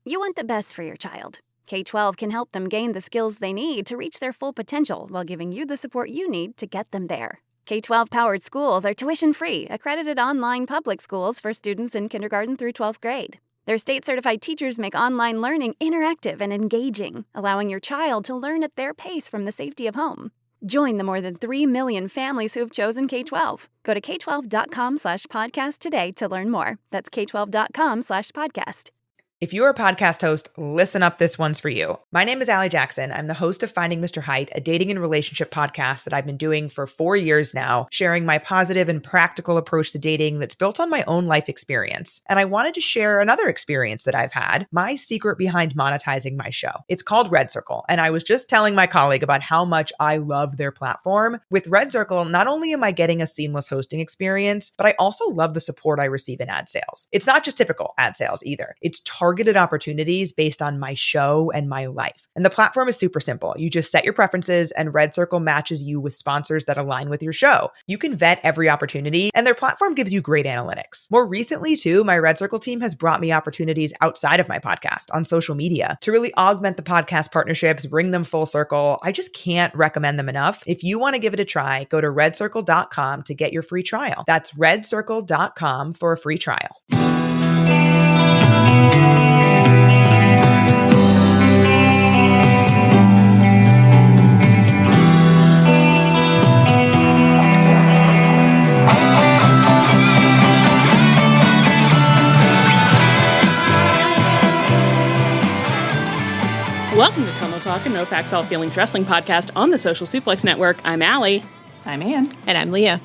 You want the best for your child. K-12 can help them gain the skills they need to reach their full potential while giving you the support you need to get them there. K-12-powered schools are tuition-free, accredited online public schools for students in kindergarten through 12th grade. Their state-certified teachers make online learning interactive and engaging, allowing your child to learn at their pace from the safety of home. Join the more than 3 million families who've chosen K-12. Go to k12.com/podcast today to learn more. That's k12.com/podcast. If you're a podcast host, listen up, this one's for you. My name is Allie Jackson. I'm the host of Finding Mr. Height, a dating and relationship podcast that I've been doing for 4 years now, sharing my positive and practical approach to dating that's built on my own life experience. And I wanted to share another experience that I've had, my secret behind monetizing my show. It's called Red Circle, and I was just telling my colleague about how much I love their platform. With Red Circle, not only am I getting a seamless hosting experience, but I also love the support I receive in ad sales. It's not just typical ad sales either. It's targeted opportunities based on my show and my life. And the platform is super simple. You just set your preferences and Red Circle matches you with sponsors that align with your show. You can vet every opportunity and their platform gives you great analytics. More recently too, my Red Circle team has brought me opportunities outside of my podcast on social media to really augment the podcast partnerships, bring them full circle. I just can't recommend them enough. If you want to give it a try, go to redcircle.com to get your free trial. That's redcircle.com for a free trial. Welcome to Como Talk, a No Facts All Feelings wrestling podcast on the Social Suplex Network. I'm Allie. I'm Ann. And I'm Leah.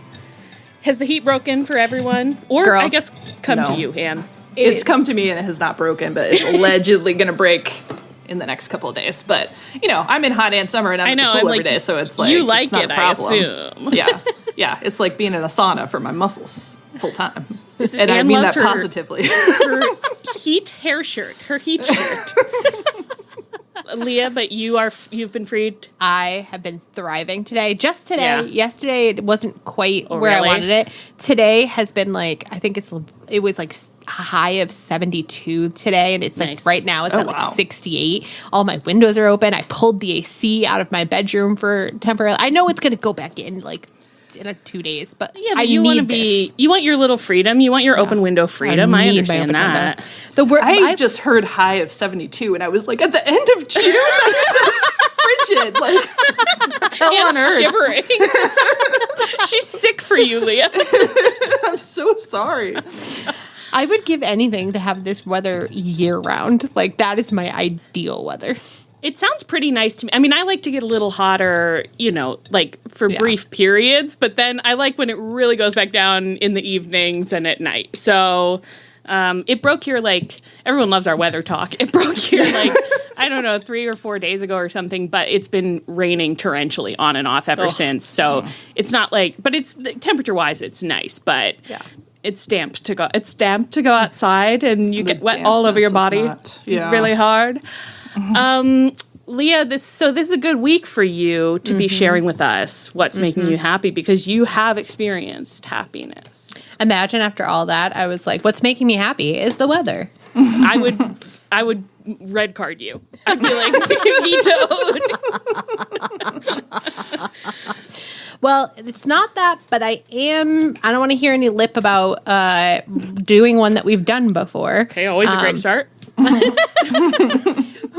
Has the heat broken for everyone? Or Girls. I guess come No. to you, Ann. It's come to me and it has not broken, but it's allegedly going to break in the next couple of days. But, you know, I'm in hot and summer and I'm at the pool every day, so it's like, you like it's not it, a problem. I assume. Yeah. It's like being in a sauna for my muscles full time. And Ann I mean loves that positively. Her heat hair shirt, her heat shirt. Leah, but you've been freed. I have been thriving today. Just today. Yeah. Yesterday it wasn't quite where really? I wanted it. Today has been like, I think it was like a high of 72 today, and it's Nice. like right now it's at like 68. All my windows are open. I pulled the AC out of my bedroom for temporarily. I know it's going to go back in like in 2 days, but Yeah, but I you want to be. You want your little freedom. You want your open window freedom. I need my understand open that. window. I just heard high of 72 and I was like, at the end of June? That's so frigid. Like, hell on earth. Shivering. She's sick for you, Leah. I'm so sorry. I would give anything to have this weather year round. Like that is my ideal weather. It sounds pretty nice to me. I mean, I like to get a little hotter, you know, like for brief periods, but then I like when it really goes back down in the evenings and at night. So it broke your, like, everyone loves our weather talk. It broke your, like, I don't know, 3 or 4 days ago or something, but it's been raining torrentially on and off ever since. So it's not like, but it's temperature-wise, it's nice, but it's damped to go. It's damped to go outside and you get wet all over your body. It's really hard. Leah, this is a good week for you to be sharing with us what's making you happy because you have experienced happiness. Imagine after all that, I was like, what's making me happy is the weather. I would red card you. I'd be like, vetoed. Well, it's not that, but I don't want to hear any lip about doing one that we've done before. Okay, always a great start.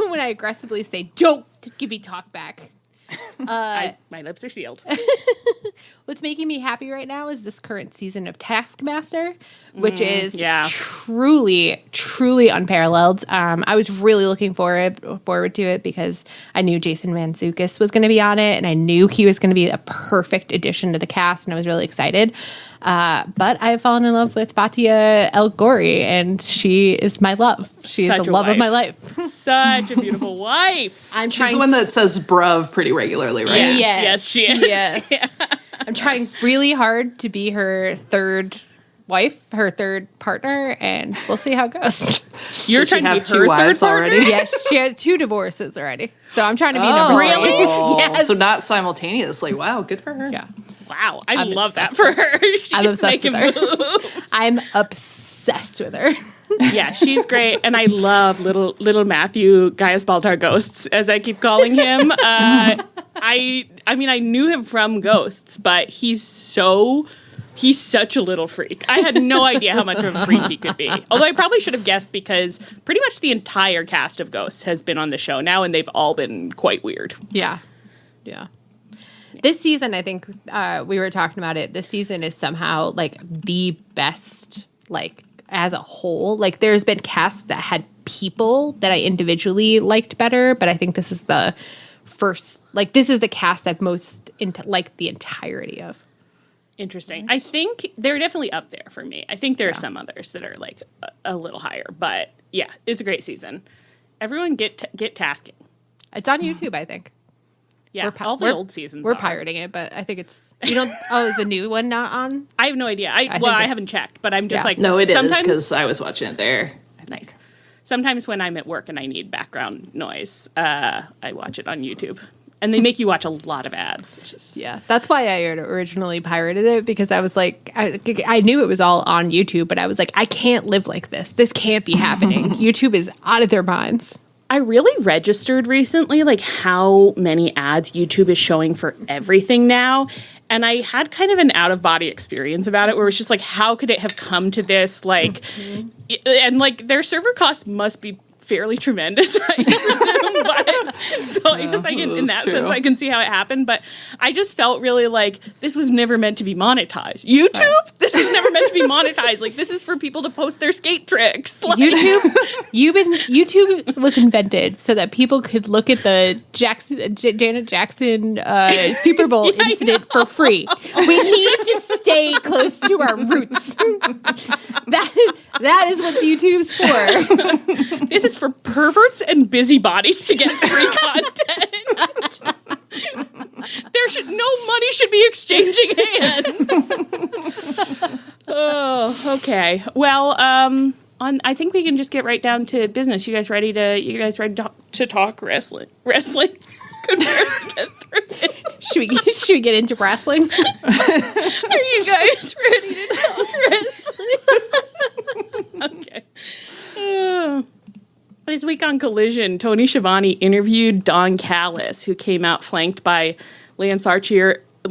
When I aggressively say, don't give me talk back. My lips are sealed. What's making me happy right now is this current season of Taskmaster, which is truly, truly unparalleled. I was really looking forward to it because I knew Jason Mantzoukas was going to be on it, and I knew he was going to be a perfect addition to the cast, and I was really excited. But I've fallen in love with Fatia El Ghori, and she is my love. She is the love of my life. Such a beautiful wife. She's the one that says bruv pretty regularly, right? Yeah. Yes. Yes, she is. Yes. Yeah. I'm trying really hard to be her third wife, her third partner, and we'll see how it goes. You're trying to be her third wives partner? already? Yes, she has 2 divorces already. So I'm trying to be number 3. really? Yes. So not simultaneously. Wow, good for her. Yeah. Wow, I'm love that obsessed for her. She's I'm obsessed making with her. moves. I'm obsessed with her. Yeah, she's great, and I love little Matthew Gaius Baltar Ghosts, as I keep calling him. I mean, I knew him from Ghosts, but he's such a little freak. I had no idea how much of a freak he could be. Although I probably should have guessed because pretty much the entire cast of Ghosts has been on the show now, and they've all been quite weird. Yeah. This season, I think we were talking about it. This season is somehow like the best, like as a whole. Like there's been casts that had people that I individually liked better, but I think this is the first. Like this is the cast I've most like the entirety of. Interesting. I think they're definitely up there for me. I think there are some others that are like a little higher, but yeah, it's a great season. Everyone get tasking. It's on YouTube, I think. Yeah, all the old seasons. We're pirating it, but I think it's is the new one not on? I have no idea. I haven't checked, but I'm just like no, it is because I was watching it there. Nice. Sometimes when I'm at work and I need background noise, I watch it on YouTube. And they make you watch a lot of ads, which is... Yeah, that's why I originally pirated it, because I was like, I knew it was all on YouTube, but I was like, I can't live like this. This can't be happening. YouTube is out of their minds. I really registered recently, like, how many ads YouTube is showing for everything now. And I had kind of an out-of-body experience about it, where it's just like, how could it have come to this? Like, and, like, their server costs must be fairly tremendous, I presume. But so I guess in that sense, I can see how it happened. But I just felt really like this was never meant to be monetized. YouTube, this is never meant to be monetized. Like this is for people to post their skate tricks. Like, YouTube was invented so that people could look at the Janet Jackson Super Bowl incident for free. We need to stay close to our roots. That is what YouTube's for. This is for perverts and busybodies to get free content. No money should be exchanging hands. Oh, okay. Well, I think we can just get right down to business. You guys ready to talk wrestling? Wrestling? Could barely get through it. Should we get into wrestling? Are you guys ready to talk wrestling? Okay. This week on Collision, Tony Schiavone interviewed Don Callis, who came out flanked by Lance Archer. I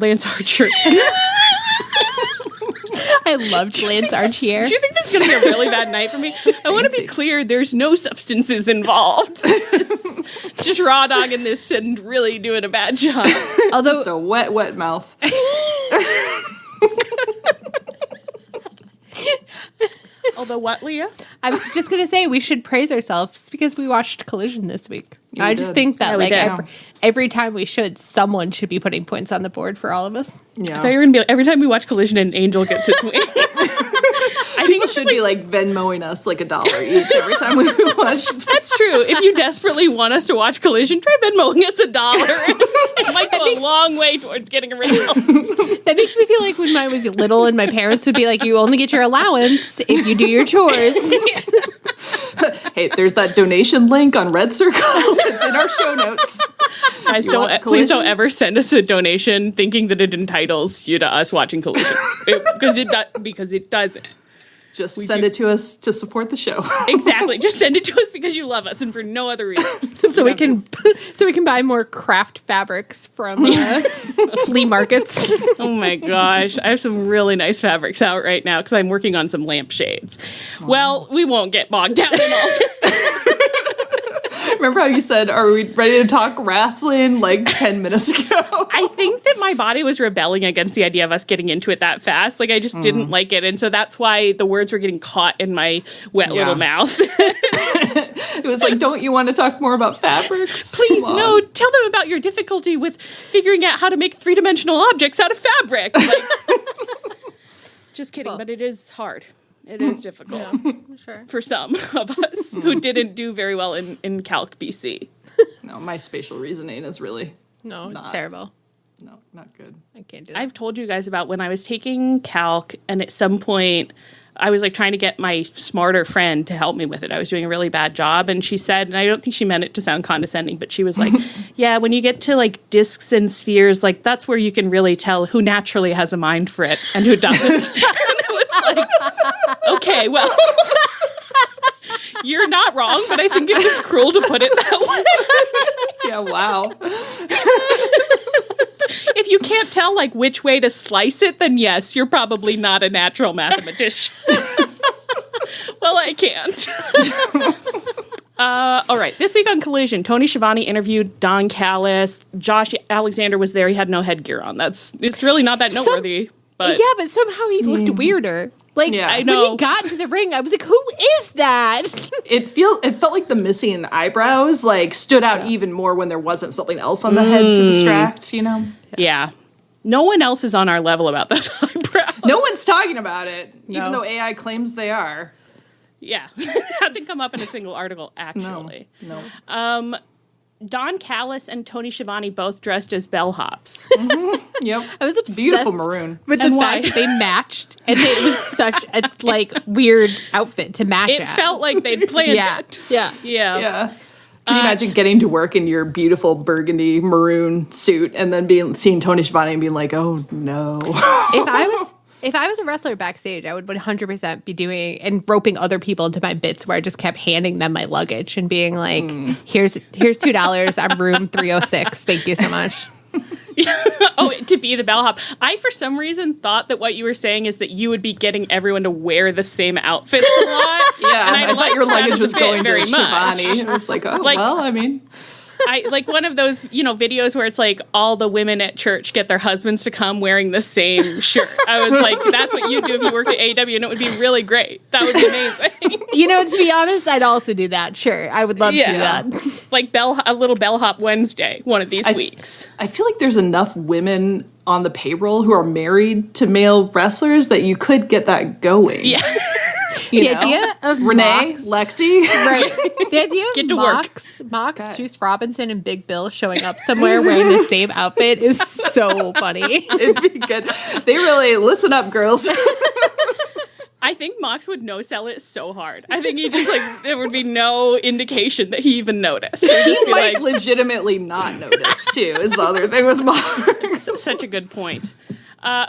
loved Lance Archer. Do you think this is going to be a really bad night for me? I want to be clear, there's no substances involved. This is just raw dogging this and really doing a bad job. Although just a wet mouth. Although what, Leah? I was just going to say we should praise ourselves because we watched Collision this week. I just think that every time we should, someone should be putting points on the board for all of us. Yeah. I thought you were going to be like, every time we watch Collision, an angel gets its wings. I think it should be like Venmoing us like $1 each every time we watch. That's true. If you desperately want us to watch Collision, try Venmoing us $1. It might go a long way towards getting a result. That makes me feel like when I was little and my parents would be like, you only get your allowance if you do your chores. Hey, there's that donation link on Red Circle. It's in our show notes. Guys, please don't ever send us a donation thinking that it entitles you to us watching Collision. Because it doesn't. Just send it to us to support the show. Exactly. Just send it to us because you love us and for no other reason. So we can buy more craft fabrics from flea markets. Oh my gosh. I have some really nice fabrics out right now because I'm working on some lampshades. Oh. Well, we won't get bogged down in all Remember how you said, are we ready to talk wrestling like 10 minutes ago? I think that my body was rebelling against the idea of us getting into it that fast. Like, I just didn't like it. And so that's why the words were getting caught in my wet little mouth. It was like, don't you want to talk more about fabrics? Please, no. Tell them about your difficulty with figuring out how to make three-dimensional objects out of fabric. Like, just kidding, but it is hard. It is difficult for some of us who didn't do very well in Calc BC. No, my spatial reasoning is really it's terrible. No, not good. I can't do that. I've told you guys about when I was taking Calc, and at some point I was like trying to get my smarter friend to help me with it. I was doing a really bad job, and she said, and I don't think she meant it to sound condescending, but she was like, yeah, when you get to like discs and spheres, like that's where you can really tell who naturally has a mind for it and who doesn't. And it was like, okay, well. You're not wrong, but I think it was cruel to put it that way. Yeah, wow. If you can't tell, like, which way to slice it, then yes, you're probably not a natural mathematician. Well, I can't. All right. This week on Collision, Tony Schiavone interviewed Don Callis. Josh Alexander was there. He had no headgear on. It's really not that noteworthy. But but somehow he looked weirder. Like, I know. when he got into the ring, I was like, who is that? It felt like the missing eyebrows, like, stood out even more when there wasn't something else on the head to distract, you know? Yeah. No one else is on our level about those eyebrows. No one's talking about it, even though AI claims they are. Yeah. That didn't come up in a single article, actually. No. Don Callis and Tony Schiavone both dressed as bellhops. Yep. I was obsessed Beautiful maroon. with the fact that they matched, and it was such a weird outfit to match. It felt like they'd planned it. Yeah. Yeah. Can you imagine getting to work in your beautiful burgundy maroon suit and then seeing Tony Schiavone and being like, oh no. If I was a wrestler backstage, I would 100% be doing and roping other people into my bits where I just kept handing them my luggage and being like, here's $2. I'm room 306. Thank you so much. To be the bellhop. I, for some reason, thought that what you were saying is that you would be getting everyone to wear the same outfits a lot. Yeah, and I thought your luggage was going to very much. Schiavone. It was like, well, I mean... I like one of those, videos where it's like all the women at church get their husbands to come wearing the same shirt. I was like, that's what you do if you worked at AEW, and it would be really great. That would be amazing. To be honest, I'd also do that. Sure, I would love to do that. Like a little bellhop Wednesday, one of these weeks. I feel like there's enough women on the payroll who are married to male wrestlers that you could get that going. Yeah. The idea of Renee, Mox, Lexi. right? The idea of Get to Mox, Juice Robinson, and Big Bill showing up somewhere wearing the same outfit is so funny. It'd be good. They really listen up, girls. I think Mox would no-sell it so hard. I think he just there would be no indication that he even noticed. He might legitimately not notice too. Is the other thing with Mox. Such a good point.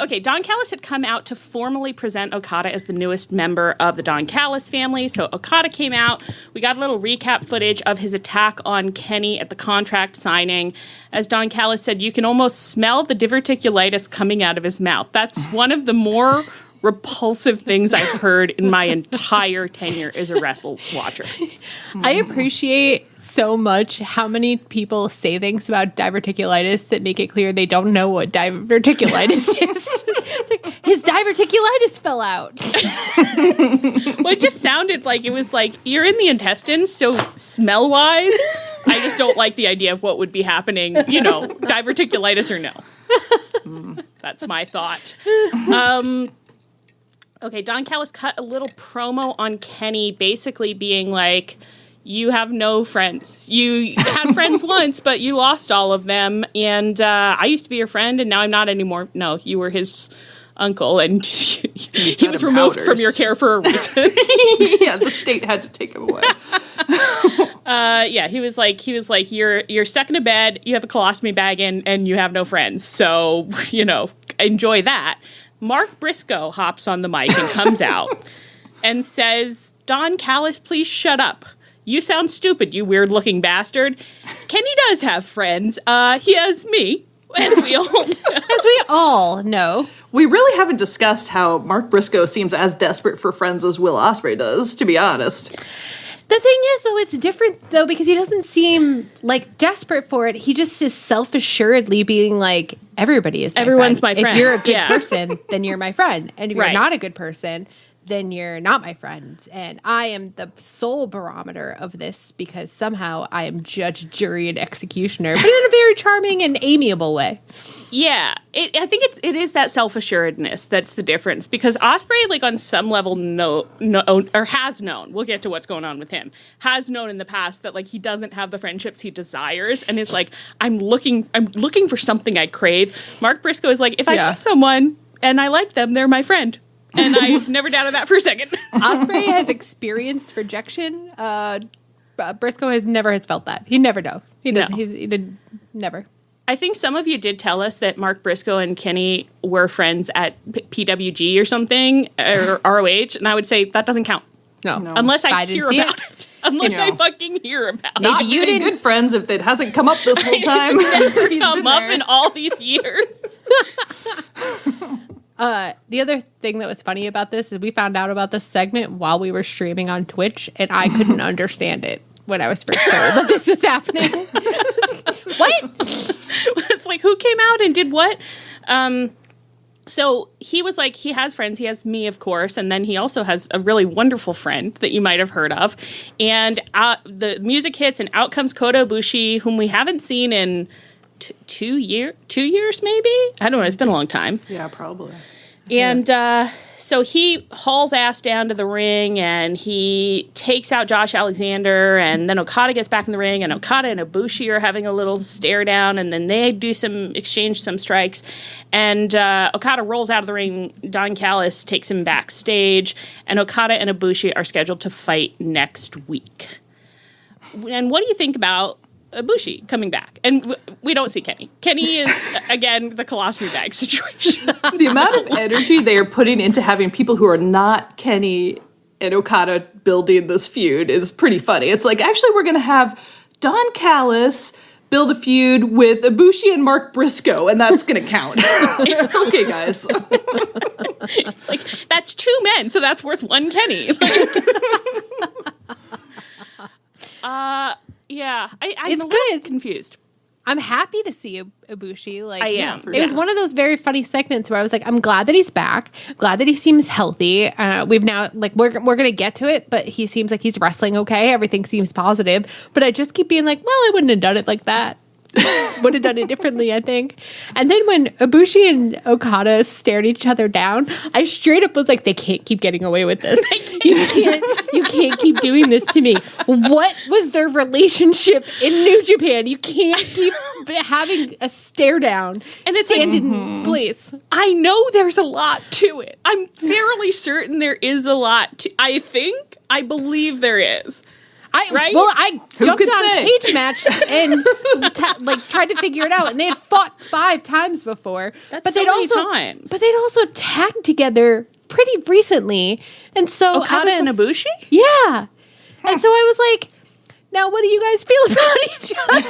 Okay, Don Callis had come out to formally present Okada as the newest member of the Don Callis family. So Okada came out. We got a little recap footage of his attack on Kenny at the contract signing. As Don Callis said, you can almost smell the diverticulitis coming out of his mouth. That's one of the more repulsive things I've heard in my entire tenure as a wrestle watcher. I appreciate so much how many people say things about diverticulitis that make it clear they don't know what diverticulitis is. It's like, his diverticulitis fell out. Well, it just sounded like it was like, you're in the intestines, so smell-wise, I just don't like the idea of what would be happening, diverticulitis or no. That's my thought. Okay, Don Callis cut a little promo on Kenny, basically being like, you have no friends. You had friends once, but you lost all of them. And I used to be your friend, and now I'm not anymore. No, you were his uncle, and he was removed from your care for a reason. Yeah, the state had to take him away. He was like, you're stuck in a bed, you have a colostomy bag in, and you have no friends. So, enjoy that. Mark Briscoe hops on the mic and comes out and says, Don Callis, please shut up. You sound stupid, you weird-looking bastard. Kenny does have friends. He has me, as we all know. We really haven't discussed how Mark Briscoe seems as desperate for friends as Will Ospreay does, to be honest. The thing is, though, it's different, though, because he doesn't seem, desperate for it. He just is self-assuredly being like, everybody is my Everyone's friend. my friend. If you're a good person, then you're my friend. And if Right. you're not a good person, then you're not my friend. And I am the sole barometer of this because somehow I am judge, jury, and executioner, but in a very charming and amiable way. Yeah, I think it is that self-assuredness that's the difference, because Ospreay, on some level, has known. We'll get to what's going on with him. Has known in the past that he doesn't have the friendships he desires, and is like, I'm looking for something I crave. Mark Briscoe is like, if I see someone and I like them, they're my friend, and I've never doubted that for a second. Ospreay has experienced rejection. Briscoe has never felt that. He never knows. He doesn't. No. He did never. I think some of you did tell us that Mark Briscoe and Kenny were friends at PWG or something, or ROH, and I would say that doesn't count. No. Unless I hear about it. unless I fucking hear about it. Not you didn't good friends if it hasn't come up this whole time. It's never come up in all these years. The other thing that was funny about this is we found out about this segment while we were streaming on Twitch, and I couldn't understand it when I was first told that this was happening. What? It's like, who came out and did what? So he was like, he has friends. He has me, of course. And then he also has a really wonderful friend that you might have heard of. And the music hits and out comes Kota Ibushi, whom we haven't seen in 2 years, maybe? I don't know. It's been a long time. Yeah, probably. And so he hauls ass down to the ring and he takes out Josh Alexander, and then Okada gets back in the ring, and Okada and Ibushi are having a little stare down, and then they exchange some strikes, and Okada rolls out of the ring. Don Callis takes him backstage, and Okada and Ibushi are scheduled to fight next week. And what do you think about Ibushi coming back? And we don't see Kenny. Kenny is, again, the colostomy bag situation. The amount of energy they are putting into having people who are not Kenny and Okada building this feud is pretty funny. It's like, actually, we're going to have Don Callis build a feud with Ibushi and Mark Briscoe, and that's going to count. Okay, guys. It's like, that's 2 men, so that's worth 1 Kenny. Yeah, I'm a little confused. I'm happy to see Ibushi. Like, I am. It was one of those very funny segments where I was like, I'm glad that he's back. Glad that he seems healthy. We've now, like, we're gonna get to it, but he seems like he's wrestling okay. Everything seems positive. But I just keep being like, well, I wouldn't have done it like that. Would have done it differently, I think. And then when Ibushi and Okada stared each other down, I straight up was like, they can't keep getting away with this. You can't keep doing this to me. What was their relationship in New Japan? You can't keep having a stare down and it's stand in place. I know there's a lot to it. I'm fairly certain there is a lot to, I believe there is. I jumped on Cage Match and tried to figure it out, and they had fought 5 times before. That's so many times. But they'd also tagged together pretty recently, and so Okada and Ibushi? Yeah. And so I was like, now what do you guys feel about each other?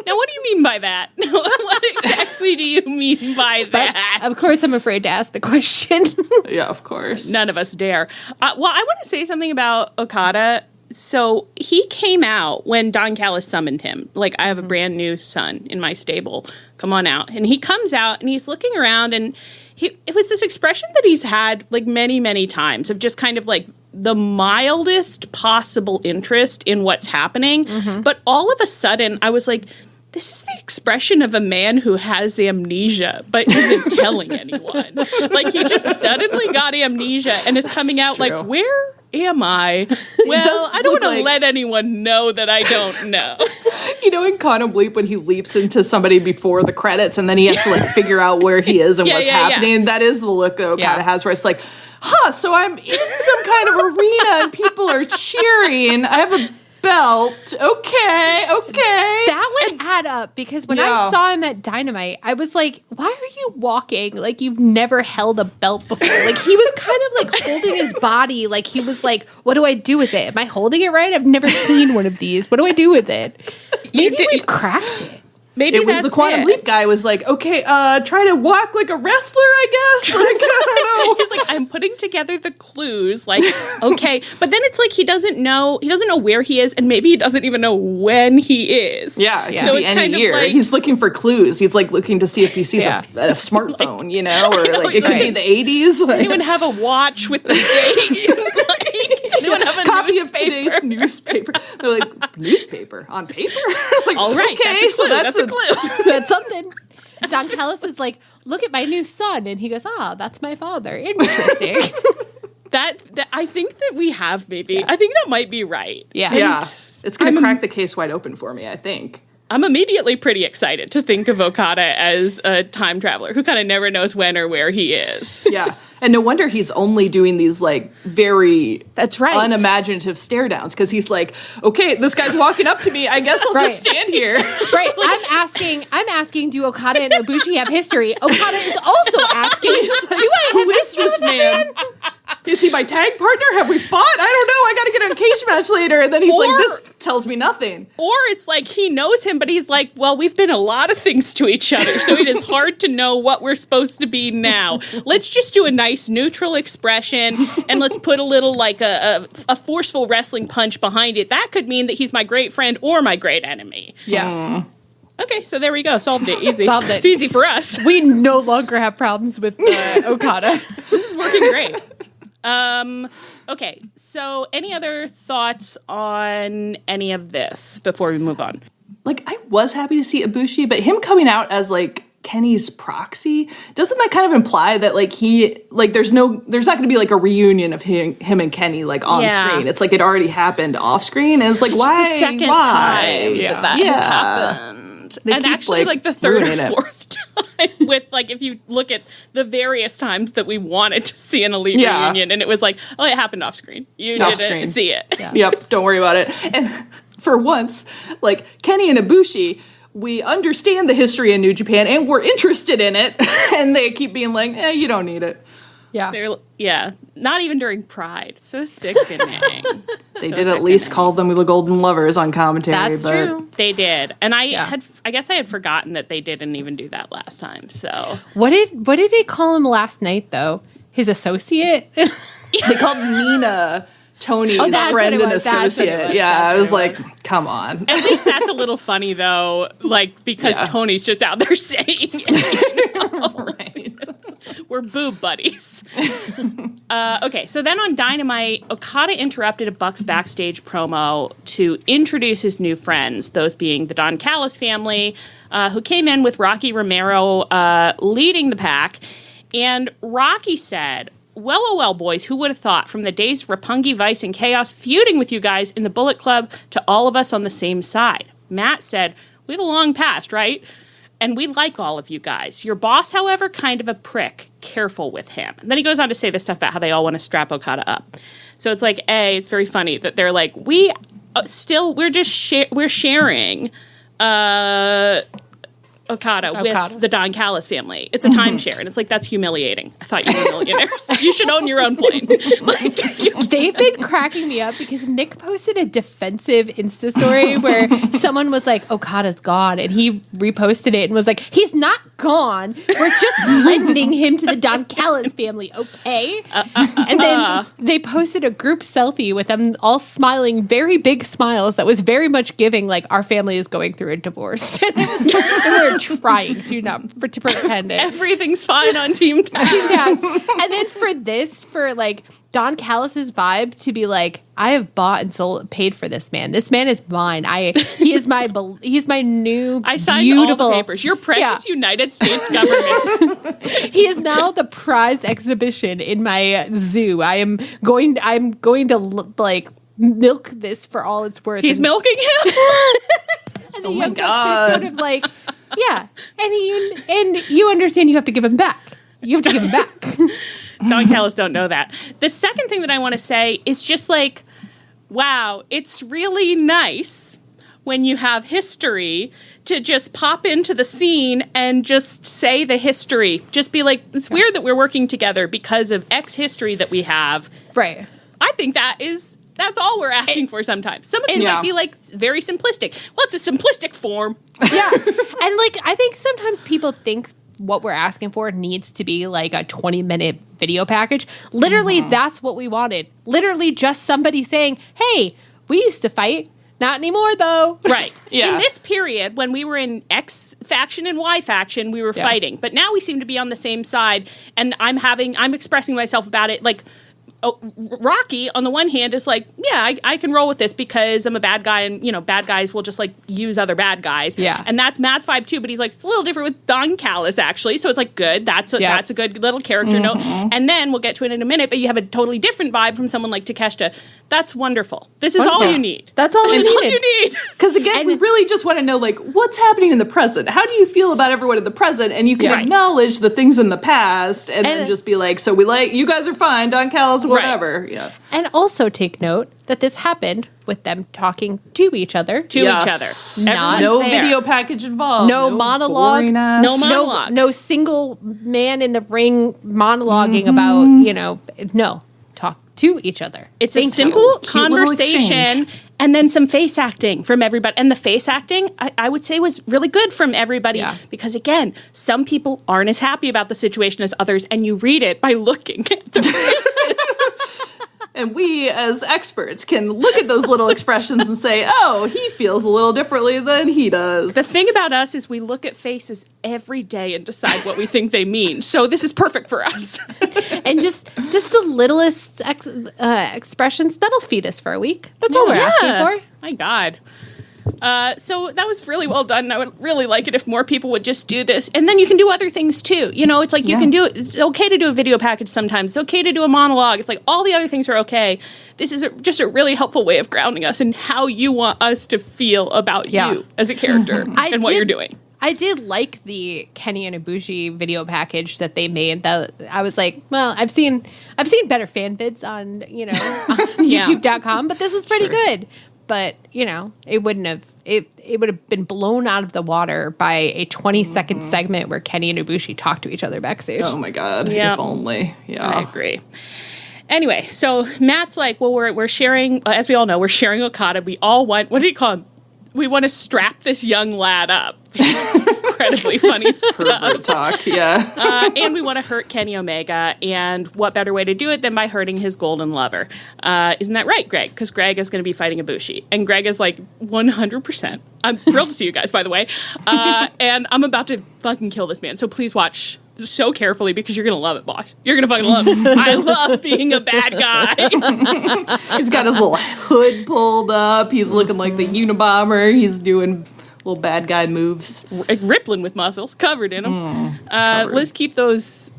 Now what do you mean by that? What exactly do you mean by that? But, of course, I'm afraid to ask the question. Yeah, of course. None of us dare. Well, I want to say something about Okada. So he came out when Don Callis summoned him. Like, I have a brand new son in my stable. Come on out. And he comes out and he's looking around, and it was this expression that he's had like many, many times of just kind of like the mildest possible interest in what's happening. Mm-hmm. But all of a sudden I was like, this is the expression of a man who has amnesia, but isn't telling anyone. Like, he just suddenly got amnesia and is coming out like, where am I? Well, I don't want to let anyone know that I don't know. You know, in Quantum Leap, when he leaps into somebody before the credits and then he has to like figure out where he is and what's happening, that is the look that Okada has, where it's like, so I'm in some kind of arena and people are cheering. I have a belt. Okay. That would add up, because when I saw him at Dynamite, I was like, why are you walking like you've never held a belt before? Like, he was kind of like holding his body. Like, he was like, what do I do with it? Am I holding it right? I've never seen one of these. What do I do with it? Maybe we've cracked it. Maybe it was the Quantum Leap guy was like, okay, try to walk like a wrestler, I guess. Like, I don't know. He's like, I'm putting together the clues. Like, okay. But then it's like he doesn't know where he is, and maybe he doesn't even know when he is. Yeah. So it's kind of like, he's looking for clues. He's like looking to see if he sees a smartphone, like, you know, or like it could be the 80s. Does anyone have a watch with the date? Anyone have a copy of today's newspaper? They're like, newspaper on paper? Like, all right, okay, that's a clue. That's something. Don Callis is like, look at my new son, and he goes, that's my father. Interesting. that I think that we have maybe. Yeah. I think that might be right. Yeah. It's going to crack the case wide open for me, I think. I'm immediately pretty excited to think of Okada as a time traveler who kind of never knows when or where he is. Yeah. And no wonder he's only doing these like very unimaginative stare downs, because he's like, okay, this guy's walking up to me. I guess I'll just stand here. Right. Like, I'm asking, do Okada and Ibushi have history? Okada is also asking, do I have history with this man? Is he my tag partner? Have we fought? I don't know. I got to get on a cage match later. And then he's like, this tells me nothing. Or it's like he knows him, but he's like, well, we've been a lot of things to each other, so it is hard to know what we're supposed to be now. Let's just do a nice neutral expression, and let's put a little like a forceful wrestling punch behind it. That could mean that he's my great friend or my great enemy. Yeah. Okay, so there we go. Solved it. Easy. Solved it. It's easy for us. We no longer have problems with Okada. This is working great. Okay, so any other thoughts on any of this before we move on? Like, I was happy to see Ibushi, but him coming out as, like, Kenny's proxy, doesn't that kind of imply that, like, there's not going to be, like, a reunion of him and Kenny, like, on screen? It's like it already happened off screen, and it's like, why? The second time that has happened. And actually, like, the third or fourth time with, like, if you look at the various times that we wanted to see an Elite reunion, and it was like, oh, it happened off screen. You didn't see it. Yeah. Yep, don't worry about it. And for once, like, Kenny and Ibushi, we understand the history in New Japan, and we're interested in it, and they keep being like, you don't need it. Yeah. Not even during Pride. So sickening. They did at least call them the Golden Lovers on commentary. That's true. They did. And I guess I had forgotten that they didn't even do that last time. So What did they call him last night though? His associate? They called Nina Tony's friend and associate. I was like, come on. At least that's a little funny though, like because Tony's just out there saying it. Right. We're boob buddies. Okay, so then on Dynamite, Okada interrupted a Bucks backstage promo to introduce his new friends, those being the Don Callis family, who came in with Rocky Romero leading the pack. And Rocky said, well, boys, who would have thought from the days of Roppongi Vice and Chaos feuding with you guys in the Bullet Club to all of us on the same side? Matt said, we have a long past, right? And we like all of you guys. Your boss, however, kind of a prick. Careful with him. And then he goes on to say this stuff about how they all want to strap Okada up. So it's like, it's very funny that they're like, we're sharing Okada with the Don Callis family. It's a timeshare, and it's like, that's humiliating. I thought you were millionaires. You should own your own plane. They've been cracking me up because Nick posted a defensive Insta story where someone was like, Okada's gone, and he reposted it and was like, he's not gone. We're just lending him to the Don Callis family, okay? And then they posted a group selfie with them all smiling, very big smiles that was very much giving, like, our family is going through a divorce. And we're trying to pretend it. Everything's fine on Team Taz. And then for like Don Callis's vibe to be like, I have bought and paid for this man. This man is mine. He's my new I signed beautiful all the papers. Your precious United States government. He is now the prize exhibition in my zoo. I'm going to like milk this for all it's worth. He's milking him. And the young Bucks are sort of like, and you understand you have to give him back. You have to give him back. Don Callis don't know that. The second thing that I want to say is just like, wow, it's really nice when you have history to just pop into the scene and just say the history. Just be like, it's weird that we're working together because of X history that we have. Right. I think that's all we're asking for sometimes. Some of you might be like very simplistic. Well, it's a simplistic form. Yeah. And like, I think sometimes people think what we're asking for needs to be like a 20-minute video package. Literally, that's what we wanted. Literally just somebody saying, hey, we used to fight. Not anymore, though. Right. In this period, when we were in X faction and Y faction, we were fighting. But now we seem to be on the same side. And I'm expressing myself about it like, Rocky, on the one hand, is like, I can roll with this because I'm a bad guy, and bad guys will just like use other bad guys. Yeah, and that's Matt's vibe too. But he's like, it's a little different with Don Callis actually. So it's like good. That's a good little character note. And then we'll get to it in a minute. But you have a totally different vibe from someone like Takeshita. That's wonderful. This is all you need. That's all you need. Because again, we really just want to know like what's happening in the present. How do you feel about everyone in the present? And you can acknowledge the things in the past, and then just be like, so we like you guys are fine, Don Callis. Whatever. Right. Yeah. And also take note that this happened with them talking to each other. No video package involved. No monologue. No monologue. No single man in the ring monologuing about, to each other. It's a simple conversation and then some face acting from everybody. And the face acting, I would say, was really good from everybody because, again, some people aren't as happy about the situation as others, and you read it by looking at the faces. And we, as experts, can look at those little expressions and say, oh, he feels a little differently than he does. The thing about us is we look at faces every day and decide what we think they mean. So this is perfect for us. And just the littlest expressions, that'll feed us for a week. That's all we're asking for. My God. So that was really well done. I would really like it if more people would just do this. And then you can do other things too. You know, it's like you can do it. It's okay to do a video package sometimes. It's okay to do a monologue. It's like all the other things are okay. This is just a really helpful way of grounding us in how you want us to feel about you as a character and what you're doing. I did like the Kenny and Ibushi video package that they made. That I was like, well, I've seen better fan vids on, on YouTube.com, but this was pretty good. But, it wouldn't have, it would have been blown out of the water by a 20-second segment where Kenny and Ibushi talk to each other backstage. Oh my God, if only. Yeah. I agree. Anyway, so Matt's like, well, we're sharing, as we all know, we're sharing Okada. We all want, what did he call him? We want to strap this young lad up. Incredibly funny stuff. Pervert talk, and we want to hurt Kenny Omega, and what better way to do it than by hurting his golden lover? Isn't that right, Greg? Because Greg is going to be fighting Ibushi, and Greg is like 100%. I'm thrilled to see you guys, by the way, and I'm about to fucking kill this man. So please watch so carefully because you're going to love it, boss. You're going to fucking love it. I love being a bad guy. He's got his little hood pulled up. He's looking like the Unabomber. He's doing little bad guy moves, rippling with muscles, covered in them. Let's keep those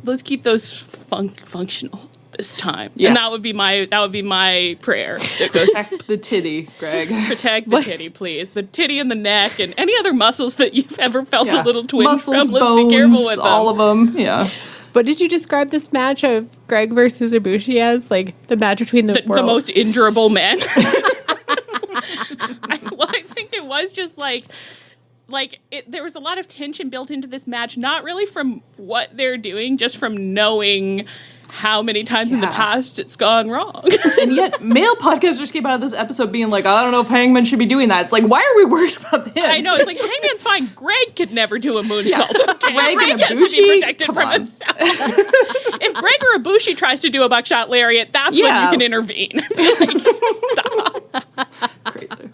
functional this time. Yeah. And that would be my prayer. Protect the titty, Greg. Protect the titty, please. The titty and the neck and any other muscles that you've ever felt a little twinge muscles, from. Let's bones, be careful with them. All of them. Yeah. What did you describe this match of Greg versus Ibushi as? Like the match between the most injurable men. I think it was just there was a lot of tension built into this match, not really from what they're doing, just from knowing how many times in the past it's gone wrong. And yet, male podcasters came out of this episode being like, I don't know if Hangman should be doing that. It's like, why are we worried about him? I know, it's like, Hangman's fine. Greg could never do a moonsault. Okay? Greg and has Ibushi? to be protected from himself. If Greg or Ibushi tries to do a buckshot lariat, that's when you can intervene. Like, stop. Crazy.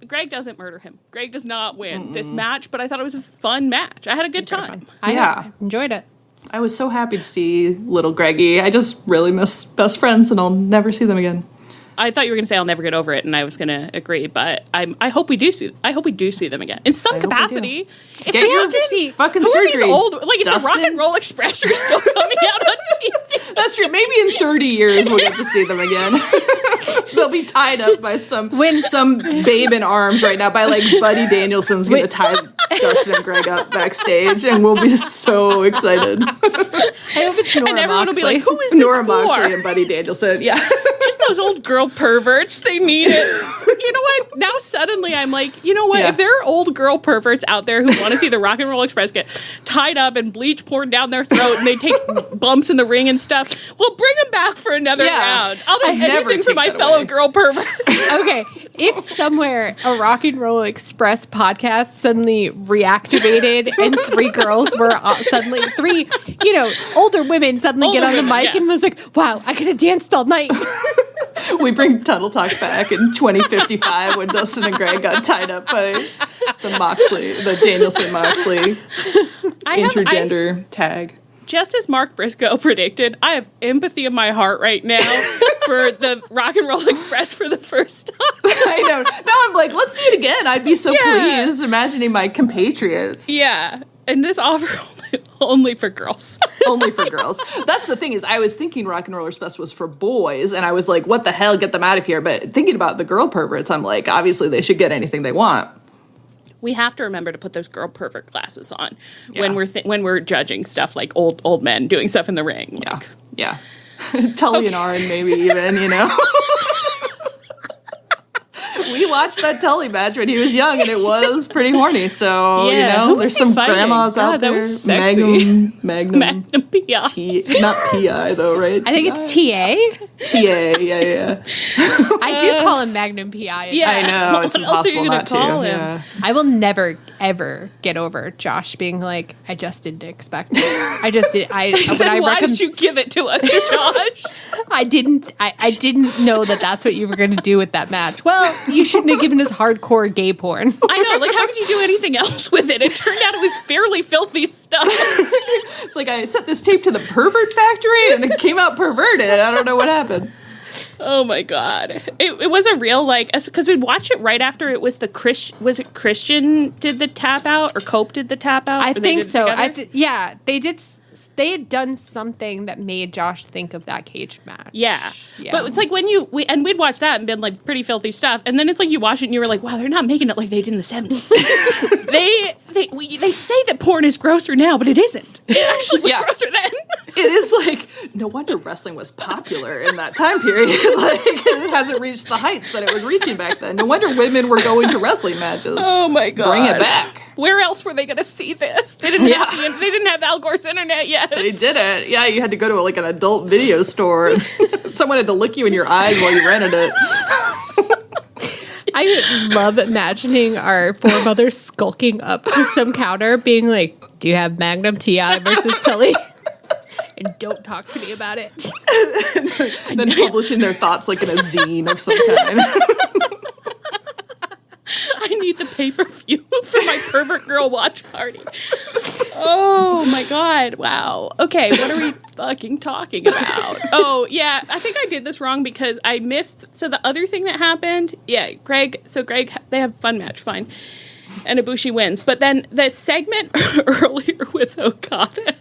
Greg doesn't murder him. Greg does not win this match, but I thought it was a fun match. I had a good time. I enjoyed it. I was so happy to see little Greggy. I just really miss best friends, and I'll never see them again. I thought you were going to say I'll never get over it, and I was going to agree, but I hope we do see them again in some capacity. If they have to see fucking surgery, these old, if the Rock and Roll Express are still coming out on TV. That's true. Maybe in 30 years we'll get to see them again. They'll be tied up by some babe in arms right now. By Buddy Danielson's going to tie Dustin and Greg up backstage, and we'll be so excited. I hope it's Nora and everyone Moxley. will be like, "Who is this Nora for?" Moxley and Buddy Danielson. Yeah, just those old girl perverts. They need it. You know what? Now suddenly I'm like, you know what? If there are old girl perverts out there who want to see the Rock and Roll Express get tied up and bleach poured down their throat and they take bumps in the ring and stuff, well, bring them back for another round. I'll do anything for my fellow girl perverts. Okay, if somewhere a Rock and Roll Express podcast suddenly reactivated and three girls were suddenly older women suddenly get on the mic and was like, wow, I could have danced all night. We bring Tunnel Talk back in 2055 when Dustin and Greg got tied up by the Danielson Moxley intergender tag. Just as Mark Briscoe predicted, I have empathy in my heart right now for the Rock and Roll Express for the first time. I know. Now I'm like, let's see it again. I'd be so pleased imagining my compatriots. Yeah. And this offer only for girls. Only for girls. That's the thing is I was thinking Rock and Roll Express was for boys, and I was like, what the hell, get them out of here. But thinking about the girl perverts, I'm like, obviously they should get anything they want. We have to remember to put those girl pervert glasses on when we're judging stuff like old men doing stuff in the ring. Yeah. Tully and Arn maybe even, We watched that Tully match when he was young, and it was pretty horny. So, there's some grandmas out there. That was sexy. Magnum PI. Not PI, though, right? I think it's TA. TA, yeah. I do call him Magnum PI. Yeah. I know. It's What else are you impossible gonna not to. call him? Yeah. I will never, ever get over Josh being like, I just didn't expect it. I just did. Why did you give it to us, Josh? I didn't know that that's what you were going to do with that match. Well, you shouldn't have given us hardcore gay porn. I know. Like, how could you do anything else with it? It turned out it was fairly filthy stuff. It's like I sent this tape to the pervert factory, and it came out perverted. I don't know what happened. Oh my God. It was a real, because we'd watch it right after it was was it Christian did the tap out or Cope did the tap out? I think so. They had done something that made Josh think of that cage match. Yeah. But it's like when we'd watch that and been like pretty filthy stuff. And then it's like you watch it and you were like, wow, they're not making it like they did in the 70s. They say that porn is grosser now, but it isn't. It actually was grosser then. It is like, no wonder wrestling was popular in that time period. Like, it hasn't reached the heights that it was reaching back then. No wonder women were going to wrestling matches. Oh my God. Bring it back. Where else were they going to see this? They didn't have Al Gore's internet yet. They didn't. Yeah, you had to go to an adult video store. Someone had to look you in your eyes while you rented it. I love imagining our foremothers skulking up to some counter, being like, "Do you have Magnum TI versus Tully?" And don't talk to me about it. And then publishing their thoughts like in a zine of some kind. I need the pay-per-view for my pervert girl watch party. Oh my God. Wow. Okay, what are we fucking talking about? Oh, yeah, I think I did this wrong because I missed. So the other thing that happened, Greg, they have a fun match, fine. And Ibushi wins. But then the segment earlier with Okada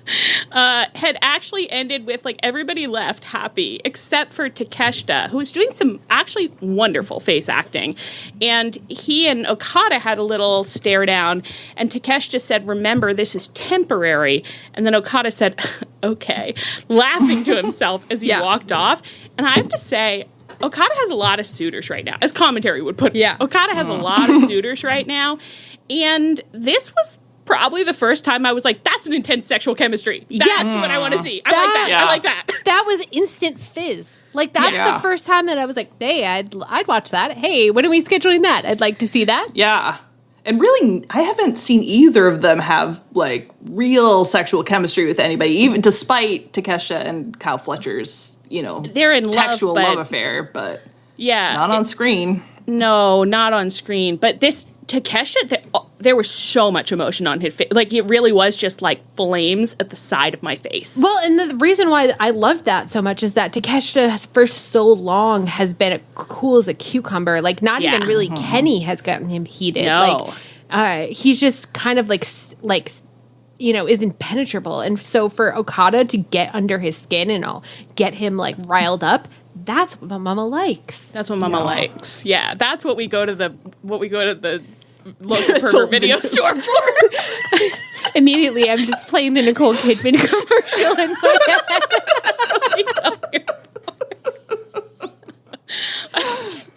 had actually ended with everybody left happy except for Takeshita, who was doing some actually wonderful face acting. And he and Okada had a little stare down, and Takeshita said, "Remember, this is temporary." And then Okada said, "Okay," laughing to himself as he walked off. And I have to say, Okada has a lot of suitors right now, as commentary would put it. Yeah. Okada has a lot of suitors right now. And this was probably the first time I was like, that's an intense sexual chemistry. That's what I want to see. I like that. That was instant fizz. That's the first time that I was like, hey, I'd watch that. Hey, when are we scheduling that? I'd like to see that. Yeah. And really, I haven't seen either of them have real sexual chemistry with anybody, even despite Takeshita and Kyle Fletcher's, they're in textual love affair, but not on screen. No, not on screen. But this Takeshita, there was so much emotion on his face. It really was just flames at the side of my face. Well, and the reason why I loved that so much is that Takeshita for so long has been cool as a cucumber. Not even really Kenny has gotten him heated. No. He's just kind of is impenetrable. And so for Okada to get under his skin and get him riled up, that's what Mama likes. That's what Mama likes. Yeah, that's what we go to the local pervert video store for. Immediately, I'm just playing the Nicole Kidman commercial in my head.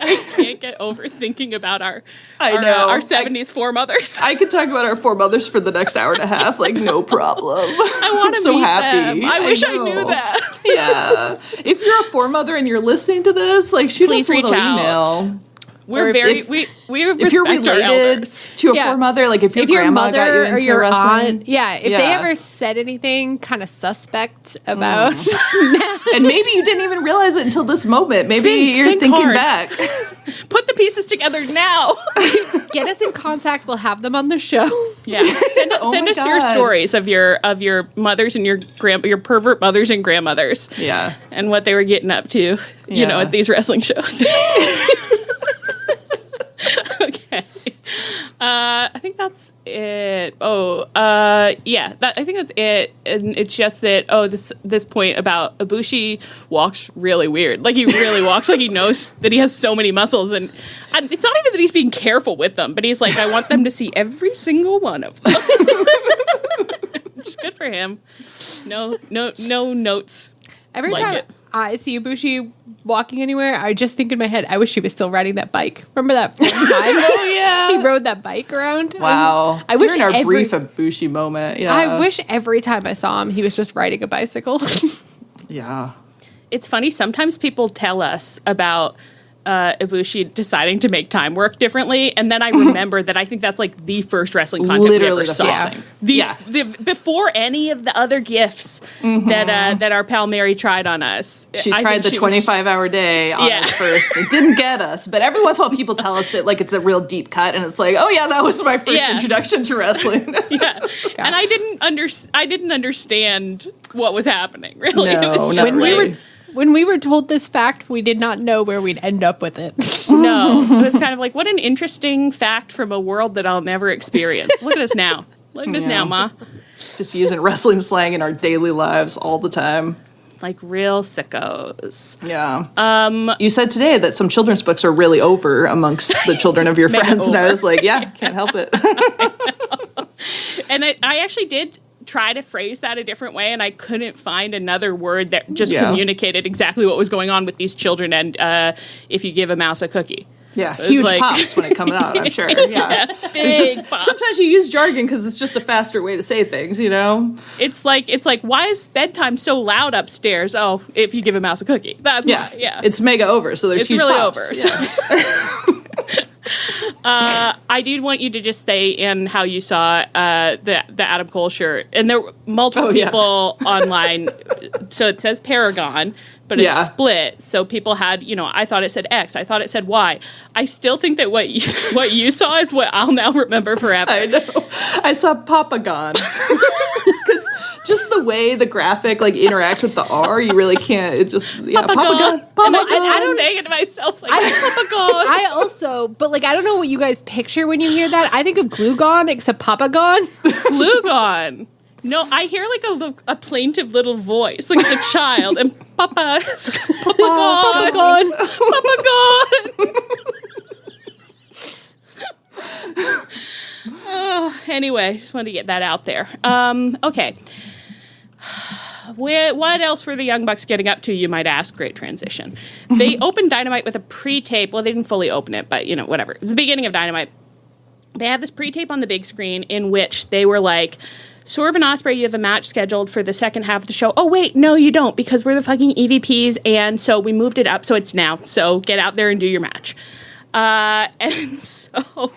I can't get over thinking about our 70s foremothers. I could talk about our foremothers for the next hour and a half, no problem. I want to so meet happy. them. I wish I knew that. Yeah. If you're a foremother and you're listening to this, shoot Please us a reach little out. email. We're we if you're respect our related elders. to a foremother, if your grandma mother got you into or your wrestling, aunt, if they ever said anything kind of suspect about, and maybe you didn't even realize it until this moment. Maybe you're thinking hard. back. Put the pieces together now. get us in contact. We'll have them on the show. Yeah, send us your stories of your mothers and your pervert mothers and grandmothers. Yeah, and what they were getting up to, at these wrestling shows. Okay. I think that's it. I think that's it. And it's just that, this point about Ibushi walks really weird. He really walks like he knows that he has so many muscles. And it's not even that he's being careful with them, but he's like, I want them to see every single one of them. It's good for him. No notes. I see Ibushi walking anywhere, I just think in my head, I wish he was still riding that bike. Remember that time? Oh, yeah. He rode that bike around. Wow. I wish During our brief Ibushi moment. Yeah. I wish every time I saw him, he was just riding a bicycle. Yeah. It's funny, sometimes people tell us about Ibushi deciding to make time work differently, and then I remember that I think that's like the first wrestling content Literally we ever the saw. first thing. The before any of the other gifts that our pal Mary tried on us. She tried the 25-hour day on us first. It didn't get us, but every once in a while people tell us it like it's a real deep cut, and it's like, oh yeah, that was my first introduction to wrestling. And I didn't understand what was happening. Really, No, it was just When we were told this fact, we did not know where we'd end up with it. No, it was kind of like, what an interesting fact from a world that I'll never experience. Look at us now. Look at us now, Ma. Just using wrestling slang in our daily lives all the time. Like real sickos. Yeah. You said today that some children's books are really over amongst the children of your friends, and I was like, yeah, can't help it. And I actually did try to phrase that a different way, and I couldn't find another word that just communicated exactly what was going on with these children. And if you give a mouse a cookie, huge pops when it comes out, I'm sure. Yeah, big pops. Sometimes you use jargon because it's just a faster way to say things, you know. It's like why is bedtime so loud upstairs? Oh, if you give a mouse a cookie, that's why. It's mega over, so there's it's huge really pops. over. So. I did want you to just say in how you saw the Adam Cole shirt, and there were multiple people online. So it says Paragon, but it's split. So people had, I thought it said X, I thought it said Y. I still think that what you saw is what I'll now remember forever. I know. I saw Papagon. Because just the way the graphic interacts with the R, you really can't. It just Papagon. I don't say it to myself Papagon. I also, but I don't know what you guys picture when you hear that. I think of Glugon, except Papagon. Glugon. No, I hear a plaintive little voice, like it's a child, and Papagon. Anyway, just wanted to get that out there. Okay. What else were the Young Bucks getting up to, you might ask? Great transition. They opened Dynamite with a pre-tape. Well, they didn't fully open it, but, whatever. It was the beginning of Dynamite. They had this pre-tape on the big screen in which they were like, Swerve and Ospreay, you have a match scheduled for the second half of the show. Oh, wait, no, you don't, because we're the fucking EVPs, and so we moved it up, so it's now. So get out there and do your match. And so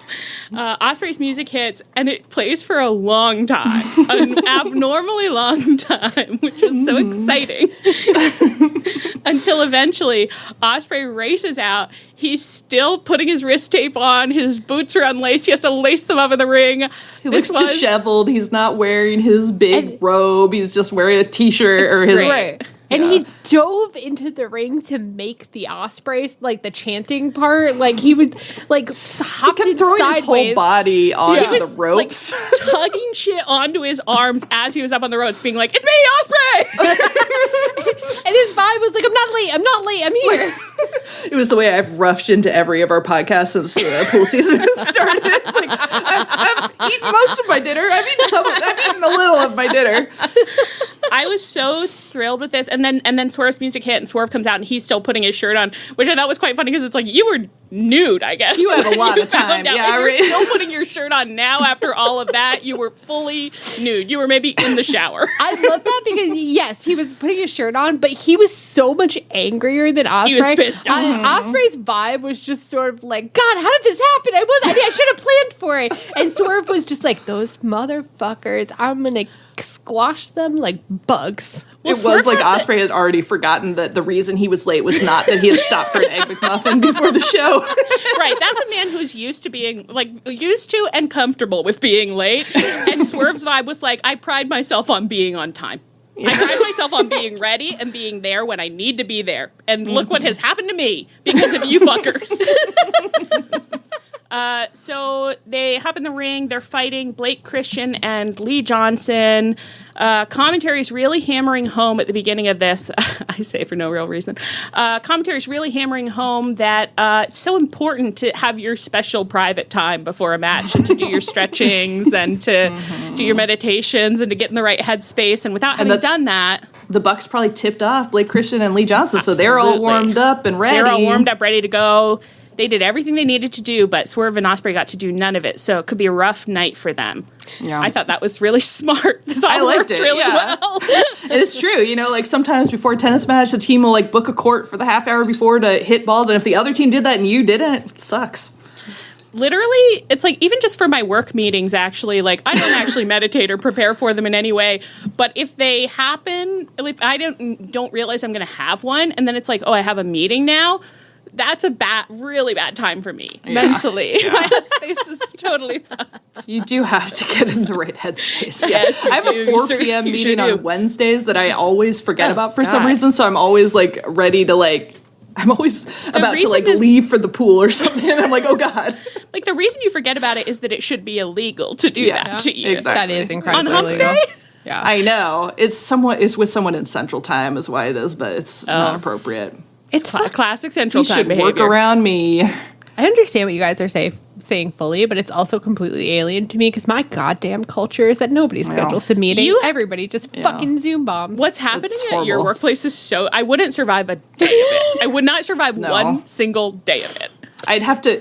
Ospreay's music hits, and it plays for a long time, an abnormally long time, which is so exciting. Until eventually, Ospreay races out. He's still putting his wrist tape on. His boots are unlaced. He has to lace them up in the ring. He looks disheveled. He's not wearing his big robe. He's just wearing a t-shirt or his. Right. And he dove into the ring to make the Ospreay, the chanting part. He would, hop he kept throwing sideways. His whole body onto the ropes. Tugging shit onto his arms as he was up on the ropes, being like, it's me, Ospreay! And his vibe was like, I'm not late, I'm here. It was the way I've rushed into every of our podcasts since the pool season started. I've eaten most of my dinner. I've eaten a little of my dinner. I was so thrilled with this, and then Swerve's music hit, and Swerve comes out, and he's still putting his shirt on, which I thought was quite funny because it's you were nude, I guess. You have a lot of time. Yeah, you're still putting your shirt on now after all of that. You were fully nude. You were maybe in the shower. I love that because yes, he was putting his shirt on, but he was so much angrier than Ospreay. He was pissed off. Ospreay's vibe was just sort of like, God, how did this happen? I should have planned for it. And Swerve was just like, those motherfuckers, I'm gonna squash them like bugs. Well, it was like Ospreay had already forgotten that the reason he was late was not that he had stopped for an Egg McMuffin before the show. Right, that's a man who's used to and comfortable with being late. And Swerve's vibe was like, I pride myself on being on time. Yeah. I pride myself on being ready and being there when I need to be there. And look what has happened to me because of you fuckers. So they hop in the ring. They're fighting Blake Christian and Lee Johnson. Commentary is really hammering home at the beginning of this. I say for no real reason. Commentary is really hammering home that it's so important to have your special private time before a match and to do your stretchings and to do your meditations and to get in the right headspace. And without having done that... the Bucks probably tipped off Blake Christian and Lee Johnson, Absolutely. so they're all warmed up and ready. They're all warmed up, ready to go. They did everything they needed to do, but Swerve and Ospreay got to do none of it, so it could be a rough night for them. Yeah. I thought that was really smart. This all I liked worked it, really yeah. well. It's true. You know, like sometimes before a tennis match, the team will like book a court for the half hour before to hit balls, and if the other team did that and you didn't, it sucks. Literally, it's like even just for my work meetings, actually, like I don't actually meditate or prepare for them in any way. But if they happen, if I don't realize I'm going to have one, and then it's like, oh, I have a meeting now, that's a really bad time for me mentally. My headspace is totally fucked. You do have to get in the right headspace. Yes, I have a 4 p.m. meeting on Wednesdays that I always forget about for some reason, so I'm always like ready to like. I'm always about to like leave for the pool or something, and I'm like, oh god. Like the reason you forget about it is that it should be illegal to do that to you. Exactly. That is incredibly On hump illegal. day? Yeah. I know it's with someone in Central Time is why it is, but it's not appropriate. It's classic Central You Time should behavior. work around me. I understand what you guys are saying fully, but it's also completely alien to me because my goddamn culture is that nobody schedules a meeting. Everybody just fucking Zoom bombs. What's happening It's at your horrible. workplace is so... I wouldn't survive a day of it. I would not survive one single day of it.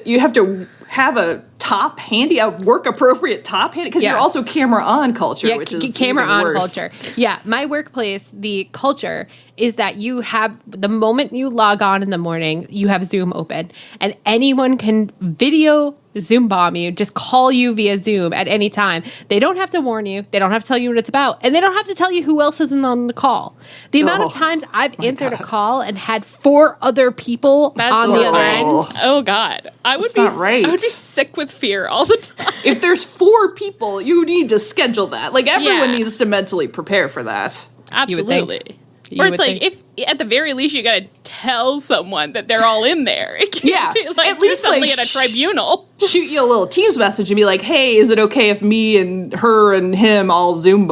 You have to have a top handy, a work appropriate top handy, because you're also camera on culture, which is camera even on worse. culture. Yeah, my workplace, the culture is that you have the moment you log on in the morning, you have Zoom open, and anyone can video Zoom bomb you, just call you via Zoom at any time. They don't have to warn you. They don't have to tell you what it's about. And they don't have to tell you who else is on the call. The amount of times I've answered a call and had 4 other people on the other end. Oh, God. I would be sick with fear all the time. If there's 4 people, you need to schedule that. Like, everyone needs to mentally prepare for that. Absolutely. Or it's like, if at the very least you gotta tell someone that they're all in there. It can't be like at least suddenly like at a tribunal. Shoot you a little Teams message and be like, "Hey, is it okay if me and her and him all Zoom,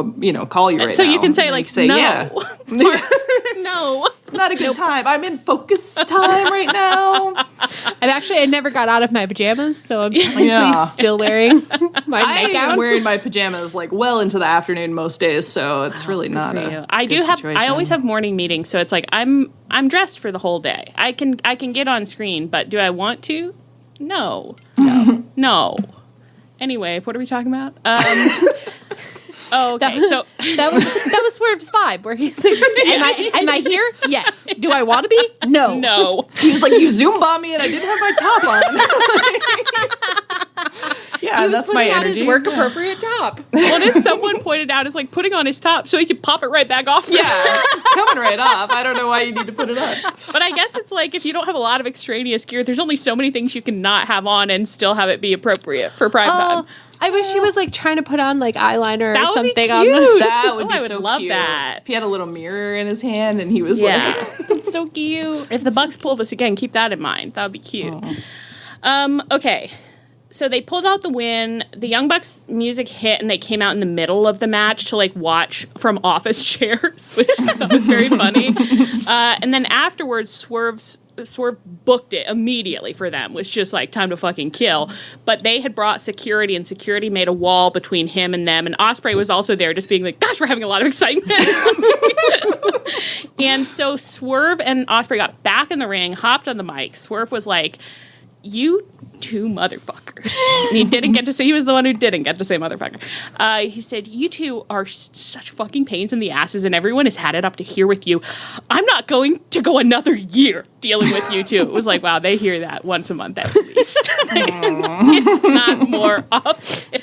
call you right now?" So you can say and like, say, no, yeah. no, it's not a good time. I'm in focus time right now. I never got out of my pajamas, so I'm technically still wearing my nightgown. I'm wearing my pajamas like well into the afternoon most days, so it's really not a I always have morning meetings, so it's like I'm dressed for the whole day. I can get on screen, but do I want to? No. Anyway, what are we talking about? Oh, okay. So that was Swerve's vibe, where he's like, "Am I here? Yes. Do I want to be? No. No." He was like, "You Zoom bombed me, and I didn't have my top on." Yeah, that's my energy. His work appropriate top. What as someone pointed out is like putting on his top so he can pop it right back off. Yeah, it's coming right off. I don't know why you need to put it on. But I guess it's like if you don't have a lot of extraneous gear, there's only so many things you can not have on and still have it be appropriate for Pride Month. I wish he was like trying to put on like eyeliner or something on That would be I would so love cute. that. If he had a little mirror in his hand and he was That's so cute. If the Bucks pull this again, keep that in mind. That would be cute. Okay. So they pulled out the win. The Young Bucks music hit, and they came out in the middle of the match to like watch from office chairs, which I thought was very funny. And then afterwards, Swerve booked it immediately for them. Was just like time to fucking kill. But they had brought security, and security made a wall between him and them. And Ospreay was also there, just being like, "Gosh, we're having a lot of excitement." And so Swerve and Ospreay got back in the ring, hopped on the mic. Swerve was like, "You two motherfuckers." And he didn't get to say, he was the one who didn't get to say motherfucker. He said, "You two are such fucking pains in the asses, and everyone has had it up to here with you. I'm not going to go another year dealing with you two." It was like, wow, they hear that once a month at least. It's not more often.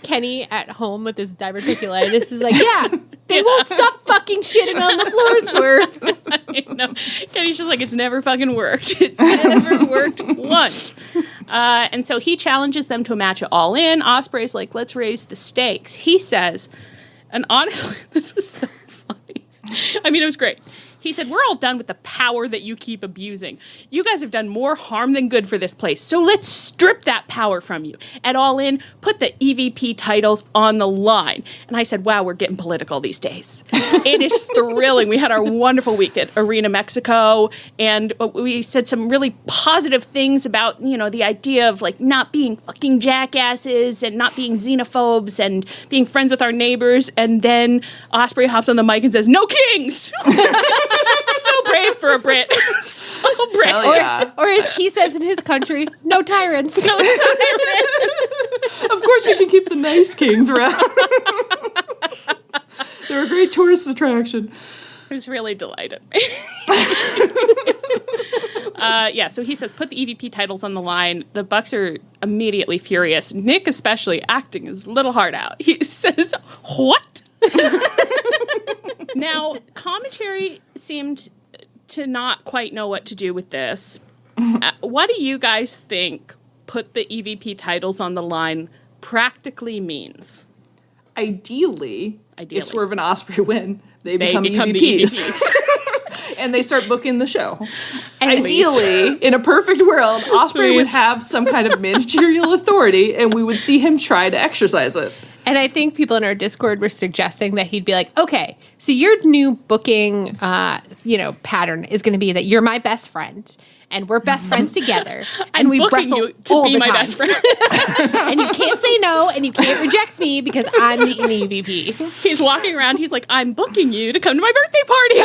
Kenny at home with his diverticulitis is like, "Yeah, they won't stop fucking shitting on the floor, Swerve." I know. Kenny's just like, it's never fucking worked. It's never worked once. And so he challenges them to a match at All In. Ospreay's like, "Let's raise the stakes." He says, and honestly, this was so funny. I mean, it was great. He said, we're all done with the power that you keep abusing. You guys have done more harm than good for this place. So let's strip that power from you. At All In, put the EVP titles on the line. And I said, wow, we're getting political these days. It is thrilling. We had our wonderful week at Arena Mexico, and we said some really positive things about, you know, the idea of like not being fucking jackasses and not being xenophobes and being friends with our neighbors. And then Ospreay hops on the mic and says, no kings! So brave for a Brit. So brave. Hell yeah. Or as he says in his country, no tyrants. No tyrants. Of course we can keep the nice kings around. They're a great tourist attraction. It was really delighted. So he says, put the EVP titles on the line. The Bucks are immediately furious. Nick especially acting his little heart out. He says, what? Now, commentary seemed to not quite know what to do with this. What do you guys think put the EVP titles on the line practically means? Ideally, if Swerve and Ospreay win, they become the EVPs. And they start booking the show. Ideally, in a perfect world, Ospreay would have some kind of managerial authority, and we would see him try to exercise it. And I think people in our Discord were suggesting that he'd be like, okay, so your new booking, pattern is going to be that you're my best friend, and we're best friends together, and we wrestle you to all be the my time. best friend. And you can't say no, and you can't reject me because I'm the EVP. He's walking around. He's like, I'm booking you to come to my birthday party.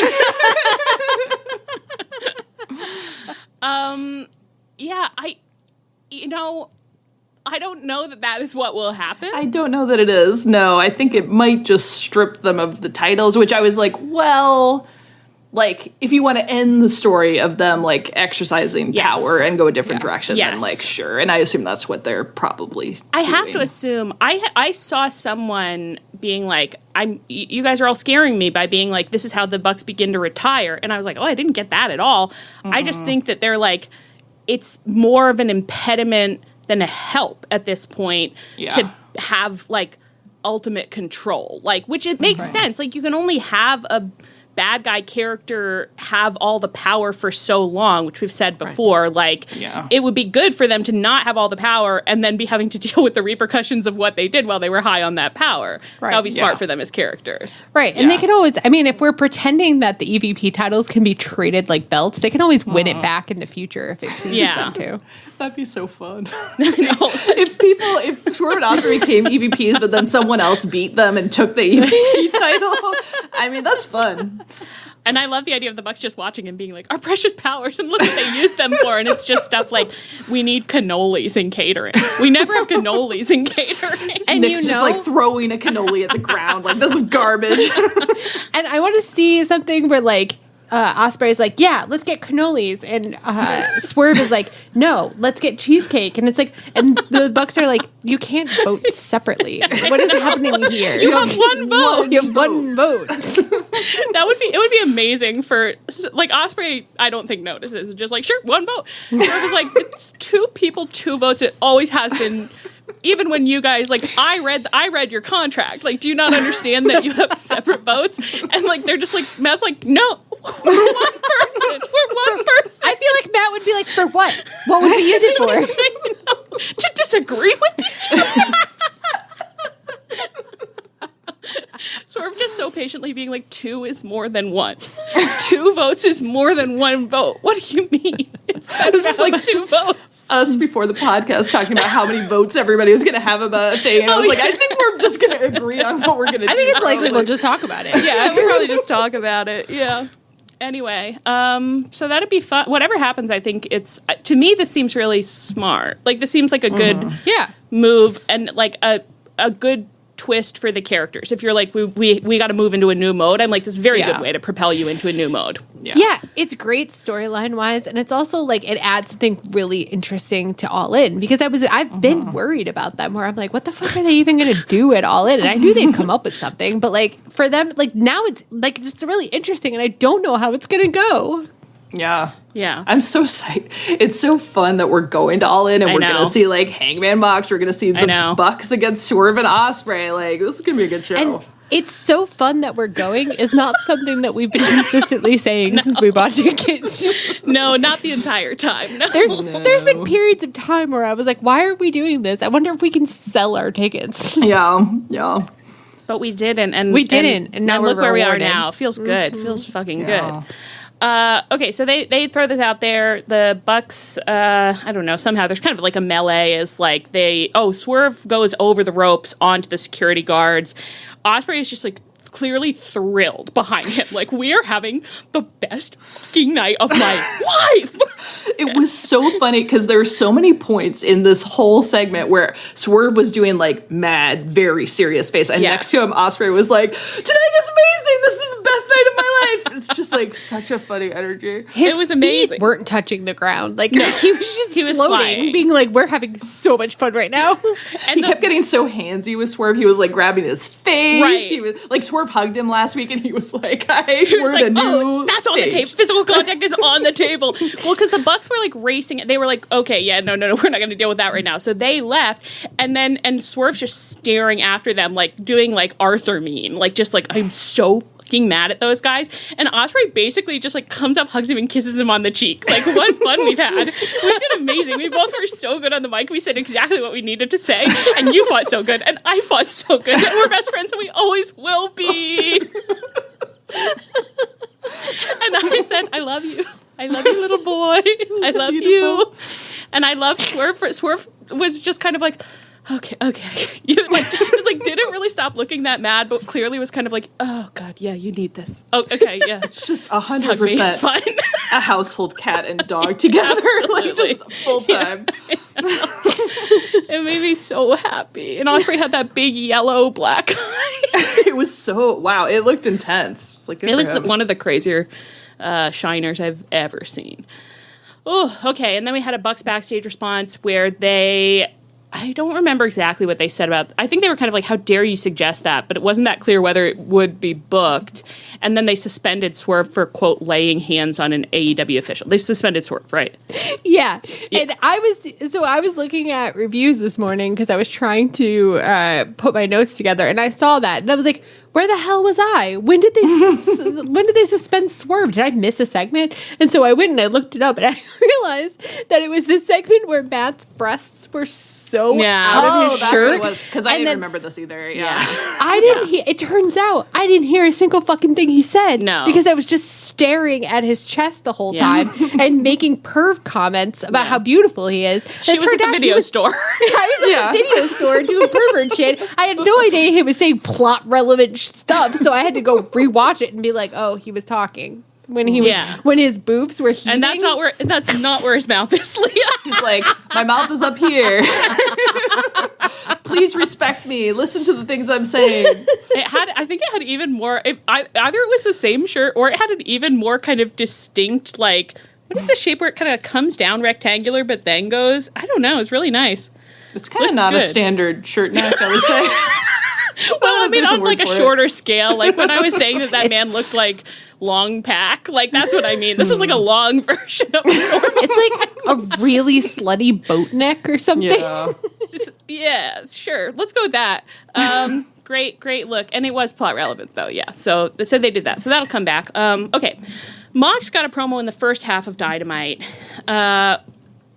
I don't know that is what will happen. I don't know that it is. No, I think it might just strip them of the titles, which I was like, well, like, if you want to end the story of them, like, exercising power and go a different direction, then, like, sure. And I assume that's what they're probably I doing. have to assume. I saw someone being like, you guys are all scaring me by being like, this is how the Bucks begin to retire. And I was like, oh, I didn't get that at all. Mm-hmm. I just think that they're like, it's more of an impediment than a help at this point to have, like, ultimate control. Like, which it makes sense. Like, you can only have a bad guy character have all the power for so long, which we've said before. Like, it would be good for them to not have all the power and then be having to deal with the repercussions of what they did while they were high on that power. That would be smart for them as characters. Right. And they can always, I mean, if we're pretending that the EVP titles can be treated like belts, they can always win it back in the future if it chooses them to. That'd be so fun. If Swerve and Ospreay became EVPs, but then someone else beat them and took the EVP title, I mean, that's fun. And I love the idea of the Bucks just watching and being like, our precious powers, and look what they use them for. And it's just stuff like, we need cannolis in catering. We never have cannolis in catering. And Nick's just like throwing a cannoli at the ground, like, this is garbage. And I want to see something where, like, Ospreay's like, yeah, let's get cannolis, and Swerve is like, no, let's get cheesecake, and it's like, and the Bucks are like, you can't vote separately. What is happening here? You have one vote. You have one vote. It would be amazing for, like, Ospreay. I don't think notices. It's just like, sure, one vote. Swerve is like, it's 2 people, 2 votes. It always has been. Even when you guys, like, I read your contract. Like, do you not understand that you have separate votes? And, like, they're just like, Matt's like, no, we're one person. We're one person. I feel like Matt would be like, for what? What would we use it for? To disagree with each other. Swerve just so patiently being like, 2 is more than 1. 2 votes is more than 1 vote. What do you mean? This is like 2 votes. Us before the podcast talking about how many votes everybody was going to have about a thing. And I was like, I think we're just going to agree on what we're going to do. I think it's likely we'll just talk about it. Yeah, we'll probably just talk about it. Yeah. Anyway, so that'd be fun. Whatever happens, I think it's, to me, this seems really smart. Like, this seems like a good move and, like, a good twist for the characters. If you're like, we got to move into a new mode, I'm like, this is a very good way to propel you into a new mode. Yeah, it's great storyline wise, and it's also like it adds something really interesting to All In, because I've been worried about them where I'm like, what the fuck are they even going to do at All In? And I knew they'd come up with something, but like for them, like now it's like it's really interesting, and I don't know how it's going to go. Yeah. Yeah. I'm so psyched. It's so fun that we're going to All In and we're going to see, like, Hangman Box. We're going to see the Bucks against Swerve and Ospreay. Like, this is going to be a good show. It's so fun that we're going is not something that we've been consistently saying since we bought tickets. No, not the entire time. No. There's been periods of time where I was like, why are we doing this? I wonder if we can sell our tickets. Yeah. But we didn't. And now look we're where we are rewarded. now. Feels good. Feels fucking good. Okay, so they throw this out there. The Bucks, I don't know, somehow there's kind of like a melee is like Swerve goes over the ropes onto the security guards. Ospreay is just like clearly thrilled behind him. Like, we are having the best fucking night of my life. It was so funny because there were so many points in this whole segment where Swerve was doing like mad, very serious face. And next to him, Ospreay was like, tonight is amazing. This is the best night of my life. It's just like such a funny energy. His it was amazing. feet weren't touching the ground. Like, he was just floating, flying. being like, we're having so much fun right now. And he kept getting so handsy with Swerve. He was like grabbing his face. Right. He was like, Swerve hugged him last week and he was like, we're at a new that's stage. on the table. Physical contact is on the table. Well, because the Bucks were like racing. They were like, okay, yeah, no, we're not going to deal with that right now. So they left, and Swerve's just staring after them, like doing like Arthur meme, like just like, I'm so fucking mad at those guys. And Ospreay basically just like comes up, hugs him, and kisses him on the cheek. Like, what fun we've had. We did amazing. We both were so good on the mic. We said exactly what we needed to say, and you fought so good, and I fought so good. And we're best friends, and we always will be. And I said, I love you. I love you, little boy. I love you. And I loved Swerve. Swerve was just kind of like, okay. It's like didn't really stop looking that mad, but clearly was kind of like, oh God, yeah, you need this. Oh, okay, yeah. It's just Just hug me, it's 100% fine. a household cat and dog together, like just full time. It made me so happy. And Ospreay had that big yellow black eye. It was so it looked intense. It's like It was one of the crazier shiners I've ever seen. Oh, okay. And then we had a Bucks backstage response where I don't remember exactly what they said about. I think they were kind of like, "How dare you suggest that?" But it wasn't that clear whether it would be booked. And then they suspended Swerve for quote laying hands on an AEW official. They suspended Swerve, right? Yeah. And I was looking at reviews this morning because I was trying to put my notes together, and I saw that, and I was like, where the hell was I? When did they suspend Swerve? Did I miss a segment? And so I went and I looked it up, and I realized that it was this segment where Matt's breasts were so out of his that's shirt. what it was, because I didn't remember this either. Yeah. I didn't hear. It turns out I didn't hear a single fucking thing he said. No, because I was just staring at his chest the whole time and making perv comments about how beautiful he is. She was at the video store. I was at the video store doing pervert shit. I had no idea he was saying plot relevant stuff, so I had to go rewatch it and be like, oh, he was talking. When when his boobs were heaving. And that's not where his mouth is, Leah. He's like, my mouth is up here. Please respect me. Listen to the things I'm saying. I think it had even more. Either it was the same shirt or it had an even more kind of distinct, like, what is the shape where it kind of comes down rectangular but then goes? I don't know. It's really nice. It's kind of not a standard shirt neck, I would say. Well, I mean, on like a shorter scale, like when I was saying that man looked like long pack, like that's what I mean. This is like a long version of normal. It's like a really slutty boat neck or something. Yeah, sure. Let's go with that. Great look. And it was plot relevant though, yeah. So they did that. So that'll come back. Okay. Mox got a promo in the first half of Dynamite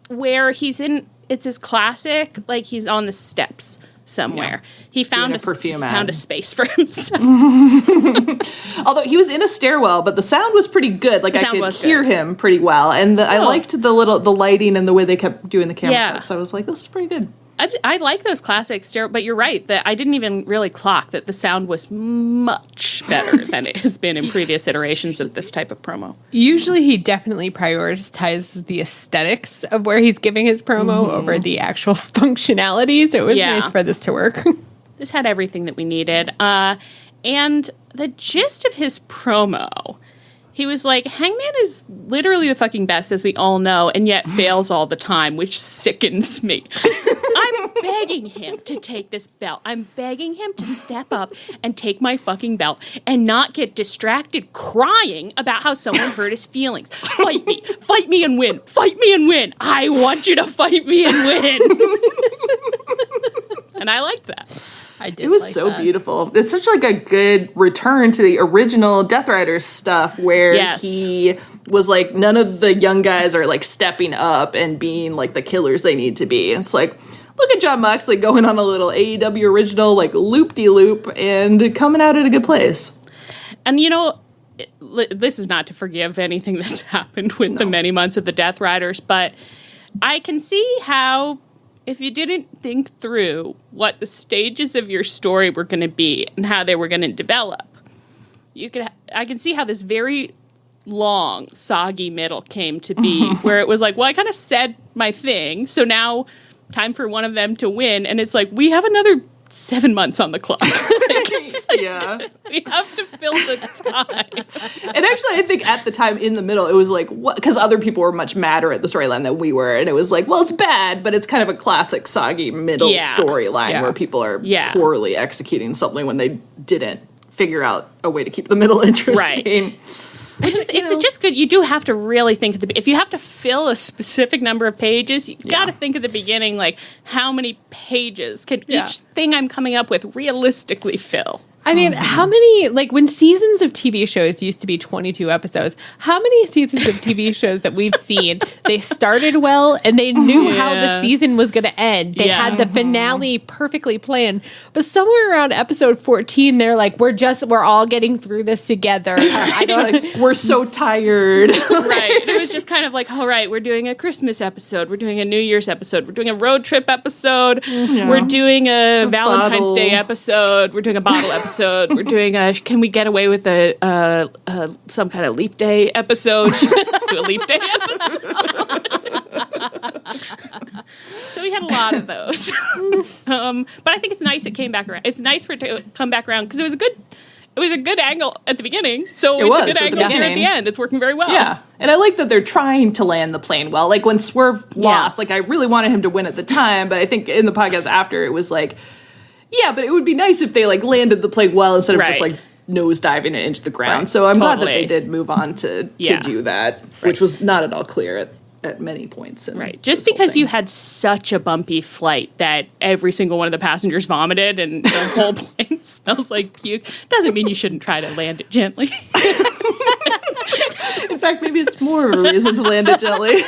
where it's his classic, like he's on the steps somewhere. Yeah. He found a space for himself. Although he was in a stairwell, but the sound was pretty good. Like I could hear him pretty well, and I liked the lighting and the way they kept doing the camera cuts. So I was like, this is pretty good. I like those classic but you're right that I didn't even really clock that the sound was much better than it has been in previous iterations of this type of promo. Usually he definitely prioritizes the aesthetics of where he's giving his promo over the actual functionality, so it was nice for this to work. This had everything that we needed. And the gist of his promo, he was like, Hangman is literally the fucking best, as we all know, and yet fails all the time, which sickens me. I'm begging him to take this belt. I'm begging him to step up and take my fucking belt and not get distracted crying about how someone hurt his feelings. Fight me and win. Fight me and win. I want you to fight me and win. And I liked that. I did. It was like so that. beautiful. It's such like a good return to the original Death Rider stuff where he was like, none of the young guys are like stepping up and being like the killers they need to be. It's like, look at John Moxley going on a little AEW original like loop-de-loop and coming out at a good place. And you know, this is not to forgive anything that's happened with the many months of the Death Riders, but I can see how if you didn't think through what the stages of your story were going to be and how they were going to develop, I can see how this very long, soggy middle came to be, where it was like, well, I kind of said my thing, so now time for one of them to win, and it's like, we have another 7 months on the clock. Yeah. We have to fill the time. And actually, I think at the time in the middle, it was like, what? Because other people were much madder at the storyline than we were. And it was like, well, it's bad, but it's kind of a classic soggy middle storyline where people are poorly executing something when they didn't figure out a way to keep the middle interesting. Right. It's just good. You do have to really think if you have to fill a specific number of pages, you got to think at the beginning, like, how many pages can each thing I'm coming up with realistically fill? I mean, how many, like, when seasons of TV shows used to be 22 episodes, how many seasons of TV shows that we've seen, they started well and they knew how the season was going to end. They had the finale perfectly planned. But somewhere around episode 14, they're like, we're all getting through this together. We're so tired. Right. It was just kind of like, all right, we're doing a Christmas episode. We're doing a New Year's episode. We're doing a road trip episode. We're doing a Valentine's Day episode. We're doing a bottle episode. We're doing a can we get away with some kind of leap day episode? Let's do a leap day episode. So we had a lot of those. But I think it's nice it came back around. It's nice for it to come back around because it was a good angle at the beginning. So it's a good angle here at the end. It's working very well. Yeah. And I like that they're trying to land the plane well. Like when Swerve lost, like I really wanted him to win at the time, but I think in the podcast after it was like, yeah, but it would be nice if they like landed the plane well instead of just like nose diving it into the ground. Right. So I'm glad that they did move on to do that, which was not at all clear at many points. Just because you had such a bumpy flight that every single one of the passengers vomited and the whole plane smells like puke doesn't mean you shouldn't try to land it gently. In fact, maybe it's more of a reason to land it gently.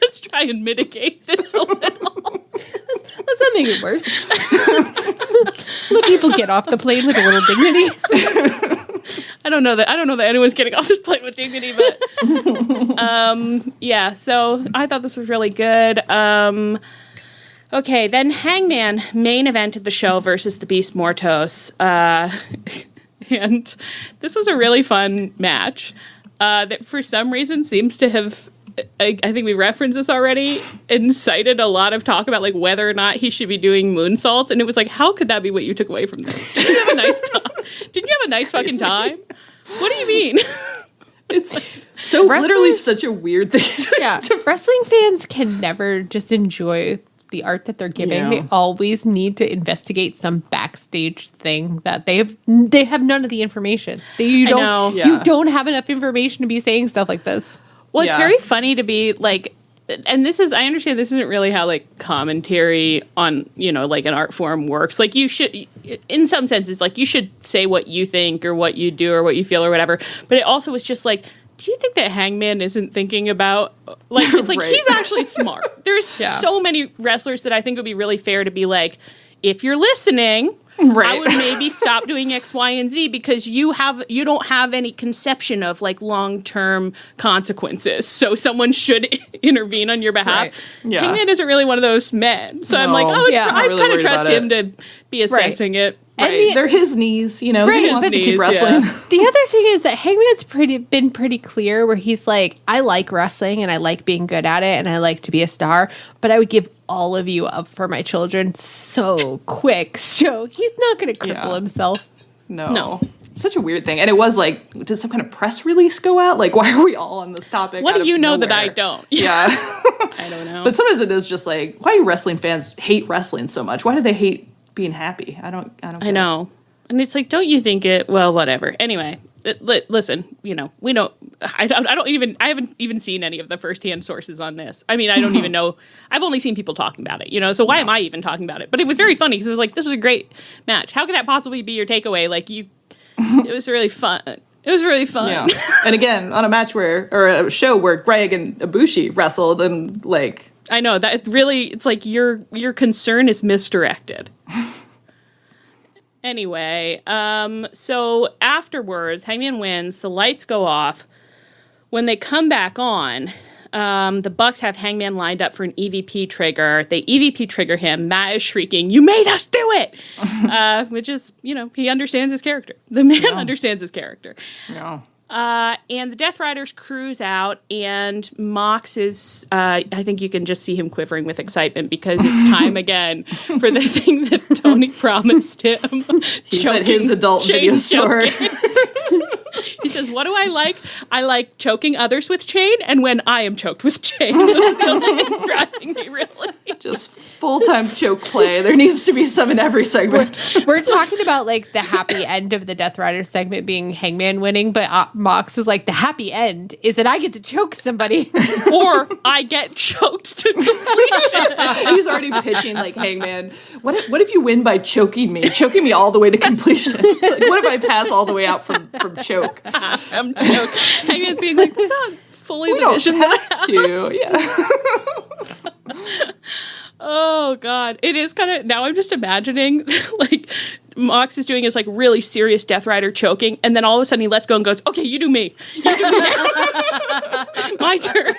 Let's try and mitigate this a little. Let's not make it worse. Let people get off the plane with a little dignity. I don't know that anyone's getting off this plane with dignity, but so I thought this was really good. Okay, then Hangman main evented the show versus the Beast Mortos. And this was a really fun match that for some reason seems to have, I think we referenced this already, incited a lot of talk about like whether or not he should be doing moonsaults. And it was like, how could that be what you took away from this? Didn't you have a nice time? Didn't you have a nice fucking time? What do you mean? It's so literally such a weird thing. Wrestling fans can never just enjoy the art that they're giving. They always need to investigate some backstage thing that they have none of the information. You don't have enough information to be saying stuff like this. Well, it's very funny to be like, and I understand this isn't really how like commentary on, like an art form works. Like you should, in some senses, like you should say what you think or what you do or what you feel or whatever. But it also was just like, do you think that Hangman isn't thinking about, like, it's like, he's actually smart. There's so many wrestlers that I think would be really fair to be like, if you're listening, I would maybe stop doing X, Y, and Z because you don't have any conception of like long-term consequences. So someone should intervene on your behalf. Right. Yeah. Hangman isn't really one of those men. So I'm like, I kind of trust him to be assessing it. Right. They're his knees, he wants to keep wrestling. Yeah. The other thing is that Hangman's been pretty clear where he's like, I like wrestling and I like being good at it and I like to be a star, but I would give all of you up for my children so quick. So he's not going to cripple himself. No. Such a weird thing. And it was like, did some kind of press release go out? Like, why are we all on this topic? What do you know that I don't? Yeah. I don't know. But sometimes it is just like, why do wrestling fans hate wrestling so much? Why do they hate being happy? I don't know. And it's like, don't you think it? Well, whatever. Anyway, listen, we don't. I haven't even seen any of the firsthand sources on this. I mean, I don't even know. I've only seen people talking about it. So why am I even talking about it? But it was very funny because it was like, this is a great match. How could that possibly be your takeaway? Like it was really fun. It was really fun. Yeah. And again, on a show where Greg and Ibushi wrestled, and like, I know that it's like your concern is misdirected. Anyway, so afterwards, Hangman wins. The lights go off. When they come back on, the Bucks have Hangman lined up for an EVP trigger. They EVP trigger him. Matt is shrieking, "You made us do it!" Which is, he understands his character. The man understands his character. Yeah. And the Death Riders cruise out, and Mox is, I think you can just see him quivering with excitement because it's time again for the thing that Toni promised him. He's at his adult video store. He says, what do I like? I like choking others with chain, and when I am choked with chain. Those are the only things driving me, really. Just full-time choke play. There needs to be some in every segment. We're talking about like the happy end of the Death Rider segment being Hangman winning, but Mox is like, the happy end is that I get to choke somebody. Or I get choked to completion. And he's already pitching like, Hangman, what if you win by choking me all the way to completion? Like, what if I pass all the way out from choke? I'm choked. Hangman's being like, that's not fully We the don't vision that have to. Yeah. Oh God. It is kind of, now I'm just imagining like Mox is doing his like really serious Death Rider choking, and then all of a sudden he lets go and goes, okay, you do me. You do me now. My turn.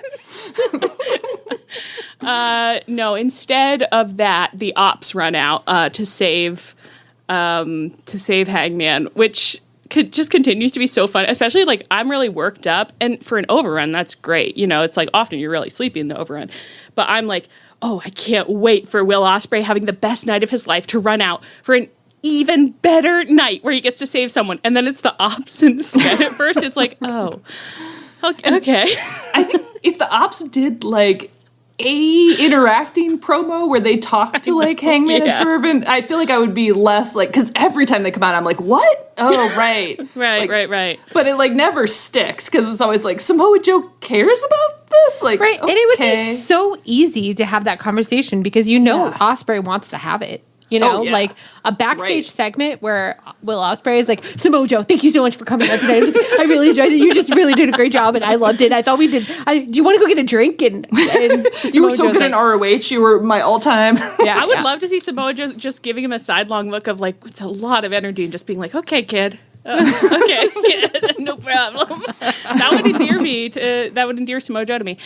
No, instead of that, the ops run out to save Hangman, which just continues to be so fun, especially like I'm really worked up, and for an overrun, that's great. It's like often you're really sleepy in the overrun, but I'm like, oh, I can't wait for Will Ospreay having the best night of his life to run out for an even better night where he gets to save someone. And then it's the ops instead. At first, it's like, oh, okay. I think if the ops did like a interacting promo where they talk to like Hangman and Swerve, and I feel like I would be less like, because every time they come out, I'm like, what? Oh, right. Right. But it like never sticks because it's always like, Samoa Joe cares about this? Like, right. Okay. And it would be so easy to have that conversation because Ospreay wants to have it. Like a backstage segment where Will Ospreay is like, Samoa Joe, thank you so much for coming out today. I really enjoyed it. You just really did a great job, and I loved it. I thought we did. Do you want to go get a drink? And you were so good in ROH. You were my all-time. Yeah, I would love to see Samoa Joe just giving him a sidelong look of like, it's a lot of energy, and just being like, okay, kid. Okay, yeah, no problem. That would endear Samoa Joe to me.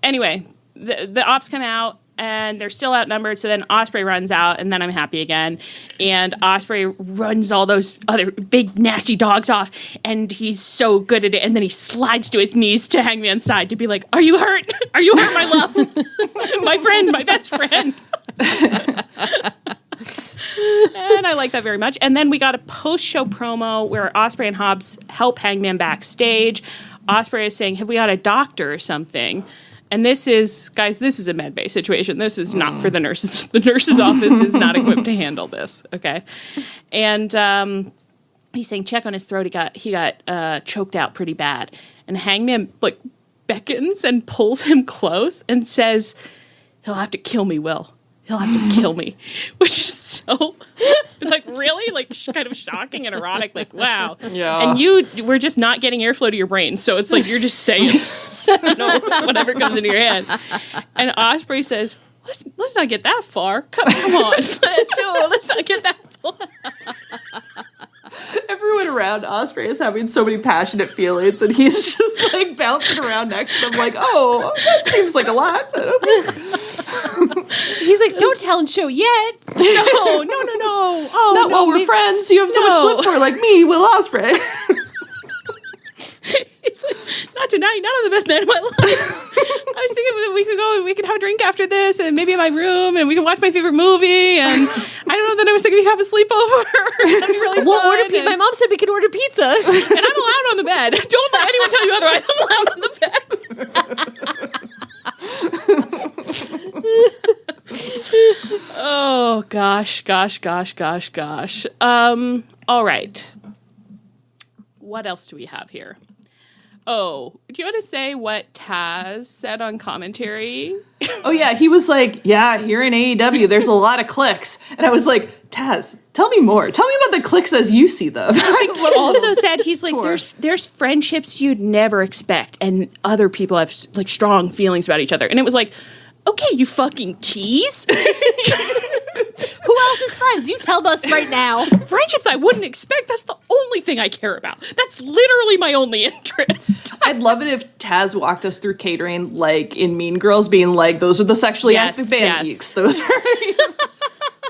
Anyway, the ops come out. And they're still outnumbered, so then Ospreay runs out, and then I'm happy again. And Ospreay runs all those other big, nasty dogs off, and he's so good at it. And then he slides to his knees to Hangman's side to be like, are you hurt? Are you hurt, my love? My friend, my best friend. And I like that very much. And then we got a post-show promo where Ospreay and Hobbs help Hangman backstage. Ospreay is saying, have we got a doctor or something? And this is a med bay situation. This is not for the nurses. The nurse's office is not equipped to handle this. Okay. And he's saying check on his throat. He got choked out pretty bad. And Hangman like beckons and pulls him close and says, he'll have to kill me, Will. He'll have to kill me. Which is so like really like kind of shocking and erotic. Like, wow. Yeah. And we're just not getting airflow to your brain. So it's like you're just saying whatever comes into your head. And Ospreay says, let's not get that far. Come on. Let's not get that far. Everyone around Ospreay is having so many passionate feelings, and he's just like bouncing around next to them like, oh, that seems like a lot. But okay. He's like, don't tell and show yet. No. Oh, not while we're friends. You have so much to live for, like me, Will Ospreay. He's like, not tonight, not on the best night of my life. I was thinking that we could go and we could have a drink after this, and maybe in my room, and we could watch my favorite movie. And I don't know. Then I was thinking we could have a sleepover. That'd be really we'll fun. order pizza. My mom said we could order pizza, and I'm allowed on the bed. Don't let anyone tell you otherwise. I'm allowed on the bed. Oh gosh. All right. what else do we have here? Oh, do you want to say what Taz said on commentary? Oh, yeah. He was like, yeah, here in AEW, there's a lot of clicks. And I was like, Taz, tell me more. Tell me about the clicks as you see them. He also said, he's like, there's friendships you'd never expect. And other people have like strong feelings about each other. And it was like, okay, you fucking tease. Who else is friends? You tell us right now. Friendships I wouldn't expect. That's the only thing I care about. That's literally my only interest. I'd love it if Taz walked us through catering, like in Mean Girls, being like, those are the sexually active band geeks. Those are...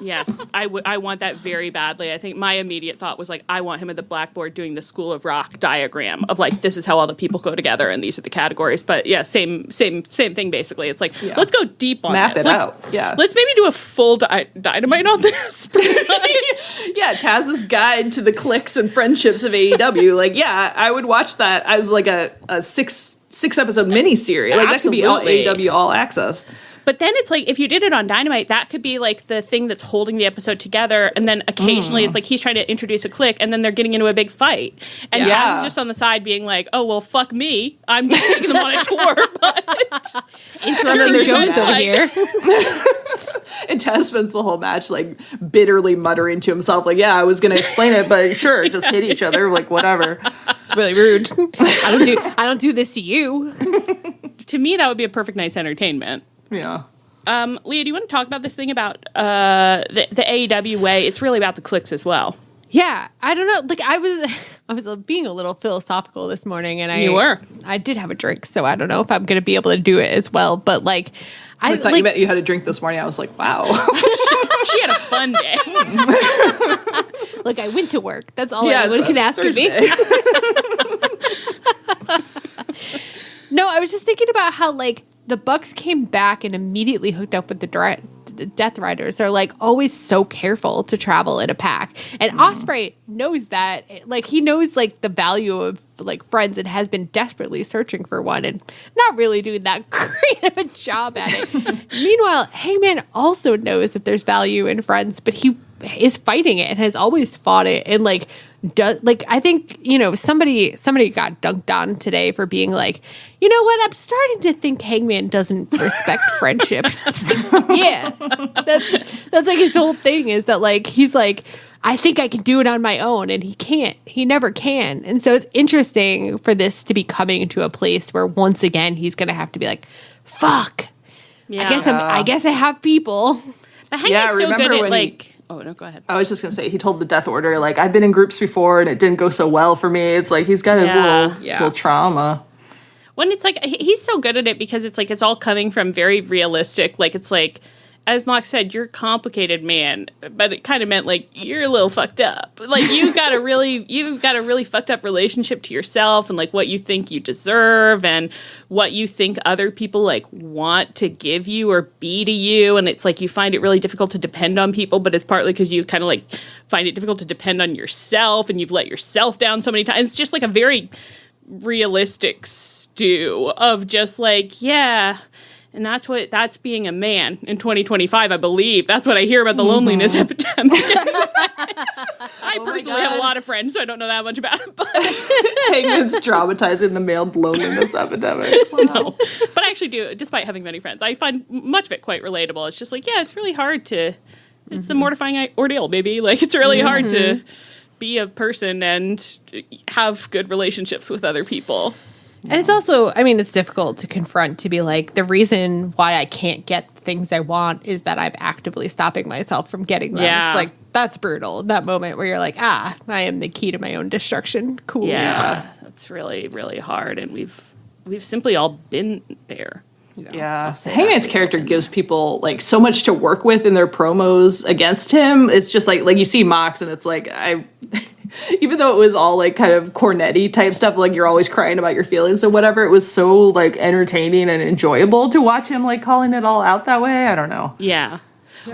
Yes, I want that very badly. I think my immediate thought was like, I want him at the blackboard doing the School of Rock diagram of like, this is how all the people go together and these are the categories. But yeah, same thing basically. It's like, let's go deep on Map this. it Like, out. Yeah. Let's maybe do a full Dynamite on this. Yeah, Taz's guide to the cliques and friendships of AEW. Like, yeah, I would watch that as like a six episode miniseries. Like that could be all AEW All Access. But then it's like, if you did it on Dynamite, that could be like the thing that's holding the episode together. And then occasionally it's like he's trying to introduce a clique and then they're getting into a big fight. And Taz is just on the side being like, oh, well, fuck me. I'm taking them on a tour. But interrupting Jones over here. And Taz spends the whole match like bitterly muttering to himself, like, yeah, I was going to explain it, but sure, just hit each other, like whatever. It's really rude. I don't do this to you. To me, that would be a perfect night's entertainment. Yeah. Leah, do you want to talk about this thing about the AEW way? It's really about the clicks as well. Yeah, I don't know. Like I was being a little philosophical this morning, and I did have a drink, so I don't know if I'm going to be able to do it as well. But like, I thought you meant you had a drink this morning. I was like, wow, she had a fun day. Look, I went to work. That's all anyone can ask of me. No, I was just thinking about how like the Bucks came back and immediately hooked up with the Death Riders. They're like always so careful to travel in a pack. And Ospreay knows that. Like he knows like the value of like friends and has been desperately searching for one and not really doing that great of a job at it. Meanwhile, Hangman also knows that there's value in friends, but he is fighting it and has always fought it. And like I think, you know, somebody got dunked on today for being like, you know what, I'm starting to think Hangman doesn't respect friendship. Yeah. That's like his whole thing is that like he's like, I think I can do it on my own, and he can't. He never can. And so it's interesting for this to be coming to a place where once again he's gonna have to be like, fuck. Yeah. I guess I have people. But Hangman's so good at like oh, no, go ahead. I was just going to say, he told the Death Order, like, I've been in groups before and it didn't go so well for me. It's like, he's got his little trauma. When it's like, he's so good at it because it's like, it's all coming from very realistic. Like, it's like, as Mox said, you're a complicated man, but it kind of meant like, you're a little fucked up. Like, you've got a really fucked up relationship to yourself and like what you think you deserve and what you think other people like want to give you or be to you. And it's like, you find it really difficult to depend on people, but it's partly because you kind of like find it difficult to depend on yourself and you've let yourself down so many times. It's just like a very realistic stew of just like, yeah. And that's being a man in 2025, I believe. That's what I hear about the loneliness epidemic. I personally have a lot of friends, so I don't know that much about it. But Hangman's dramatizing the male loneliness epidemic. Wow. No. But I actually do, despite having many friends. I find much of it quite relatable. It's just like, yeah, it's really hard to, it's the mortifying ordeal, baby. Like, it's really hard to be a person and have good relationships with other people. And it's also, I mean, it's difficult to confront, to be like, the reason why I can't get things I want is that I'm actively stopping myself from getting them. Yeah. It's like, that's brutal. That moment where you're like, I am the key to my own destruction. Cool. Yeah. That's really, really hard. And we've simply all been there. Yeah. Hangman's character gives people like so much to work with in their promos against him. It's just like you see Mox and it's like, even though it was all like kind of cornetty type stuff, like you're always crying about your feelings or whatever, it was so like entertaining and enjoyable to watch him like calling it all out that way. I don't know. Yeah.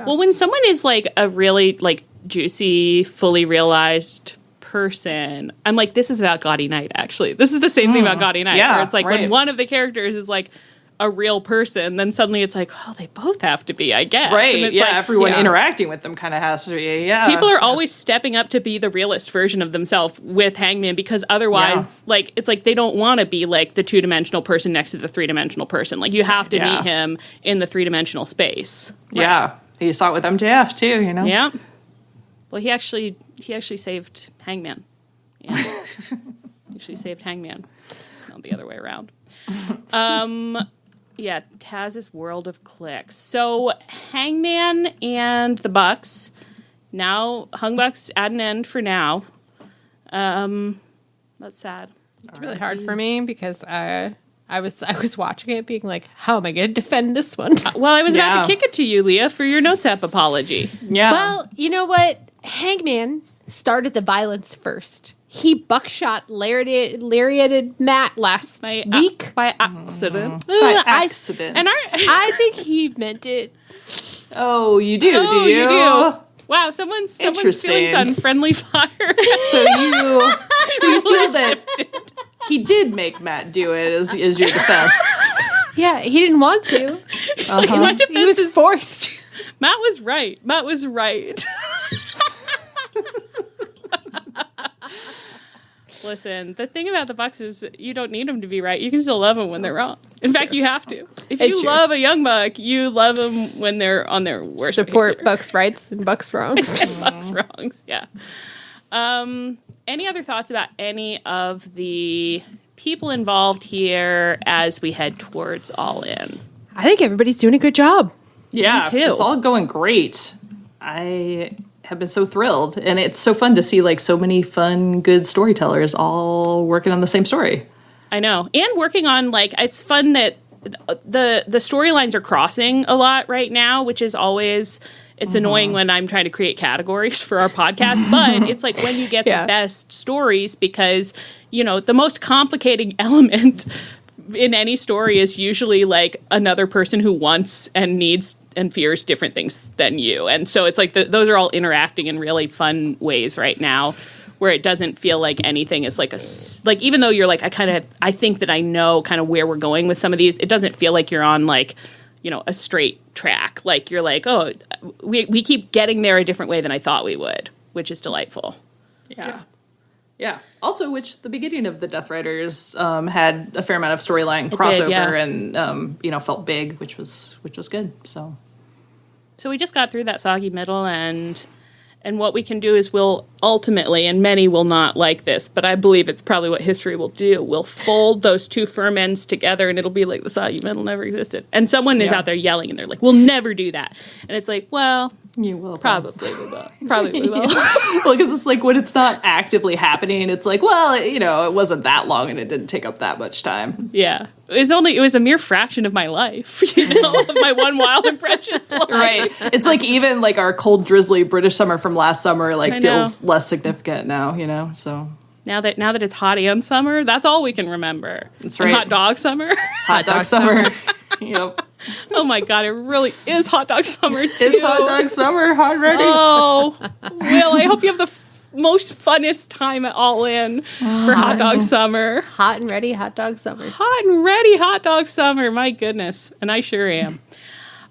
Well, when someone is like a really like juicy, fully realized person, I'm like, this is about Gaudy Night, actually. This is the same thing about Gaudy Night. Yeah, where it's like when one of the characters is like, a real person, then suddenly it's like, oh, they both have to be, I guess. Right, and it's yeah, like, everyone interacting with them kind of has to be, People are always stepping up to be the realist version of themselves with Hangman, because otherwise, like, it's like they don't want to be like the two-dimensional person next to the three-dimensional person. Like, you have to meet him in the three-dimensional space. Right? Yeah, you saw it with MJF too, you know? Yeah. Well, he actually saved Hangman. Yeah. He actually saved Hangman. Not the other way around. Yeah, Taz's World of Clicks. So Hangman and the Bucks, now Hung Bucks at an end for now. That's sad. It's really hard for me because I was watching it being like, how am I going to defend this one? Well, I was about to kick it to you, Leah, for your Notes app apology. Yeah. Well, you know what? Hangman started the violence first. He buckshot lariated Matt last week. By accident. By accident. I think he meant it. Oh, you do, Oh, do you? you do. Wow, someone's feeling on friendly fire. So you feel that he did make Matt do it as your defense. Yeah, he didn't want to. He's like, my defense He was forced. Matt was right. Matt was right. Listen, the thing about the Bucks is you don't need them to be right. You can still love them when they're wrong. In fact, you have to. If you love a young Buck, you love them when they're on their worst Support behavior. Bucks' rights and Bucks' wrongs. And Bucks' wrongs, yeah. Any other thoughts about any of the people involved here as we head towards All In? I think everybody's doing a good job. Yeah, Me too. it's all going great. I have been so thrilled, and it's so fun to see like so many fun, good storytellers all working on the same story. I know, and working on like it's fun that the storylines are crossing a lot right now, which is always it's annoying when I'm trying to create categories for our podcast, but it's like when you get the best stories because you know the most complicating element in any story is usually like another person who wants and needs and fears different things than you. And so it's like those are all interacting in really fun ways right now where it doesn't feel like anything is like like even though you're like I think that I know kind of where we're going with some of these, it doesn't feel like you're on like, you know, a straight track. Like you're like, oh, we keep getting there a different way than I thought we would, which is delightful. Yeah. Also, which the beginning of the Death Riders had a fair amount of storyline crossover and you know felt big, which was good. So we just got through that soggy middle, and what we can do is we'll ultimately, and many will not like this, but I believe it's probably what history will do. We'll fold those two firm ends together, and it'll be like the soggy middle never existed. And someone is out there yelling, and they're like, "We'll never do that." And it's like, well. You will. Probably we will. Probably we will. Well, because it's like when it's not actively happening, it's like, well, you know, it wasn't that long and it didn't take up that much time. Yeah. It was a mere fraction of my life, you know, of my one wild and precious life. Right. It's like even like our cold, drizzly British summer from last summer like feels less significant now, you know, so. Now that it's hot and summer, that's all we can remember. That's right. And hot dog summer. Hot dog summer. Yep. Oh my God, it really is hot dog summer too. It's hot dog summer, hot and ready. Oh, Will, I hope you have the most funnest time at All In for hot dog summer. Hot and ready hot dog summer. Hot and ready hot dog summer. My goodness. And I sure am.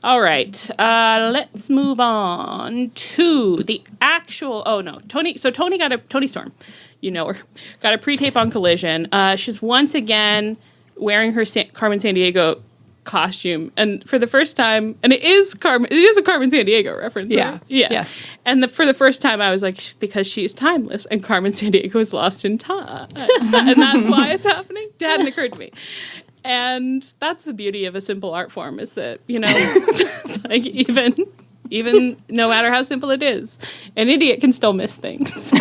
All right. Let's move on to the actual. Oh, no. Toni Storm. You know her. Got a pre-tape on Collision. She's once again wearing her Carmen Sandiego costume, and for the first time, and it is a Carmen Sandiego reference, right? Yes. And for the first time I was like, because she's timeless and Carmen Sandiego is lost in time, and that's why it's happening. It hadn't occurred to me. And that's the beauty of a simple art form, is that, you know, it's like even no matter how simple it is, an idiot can still miss things.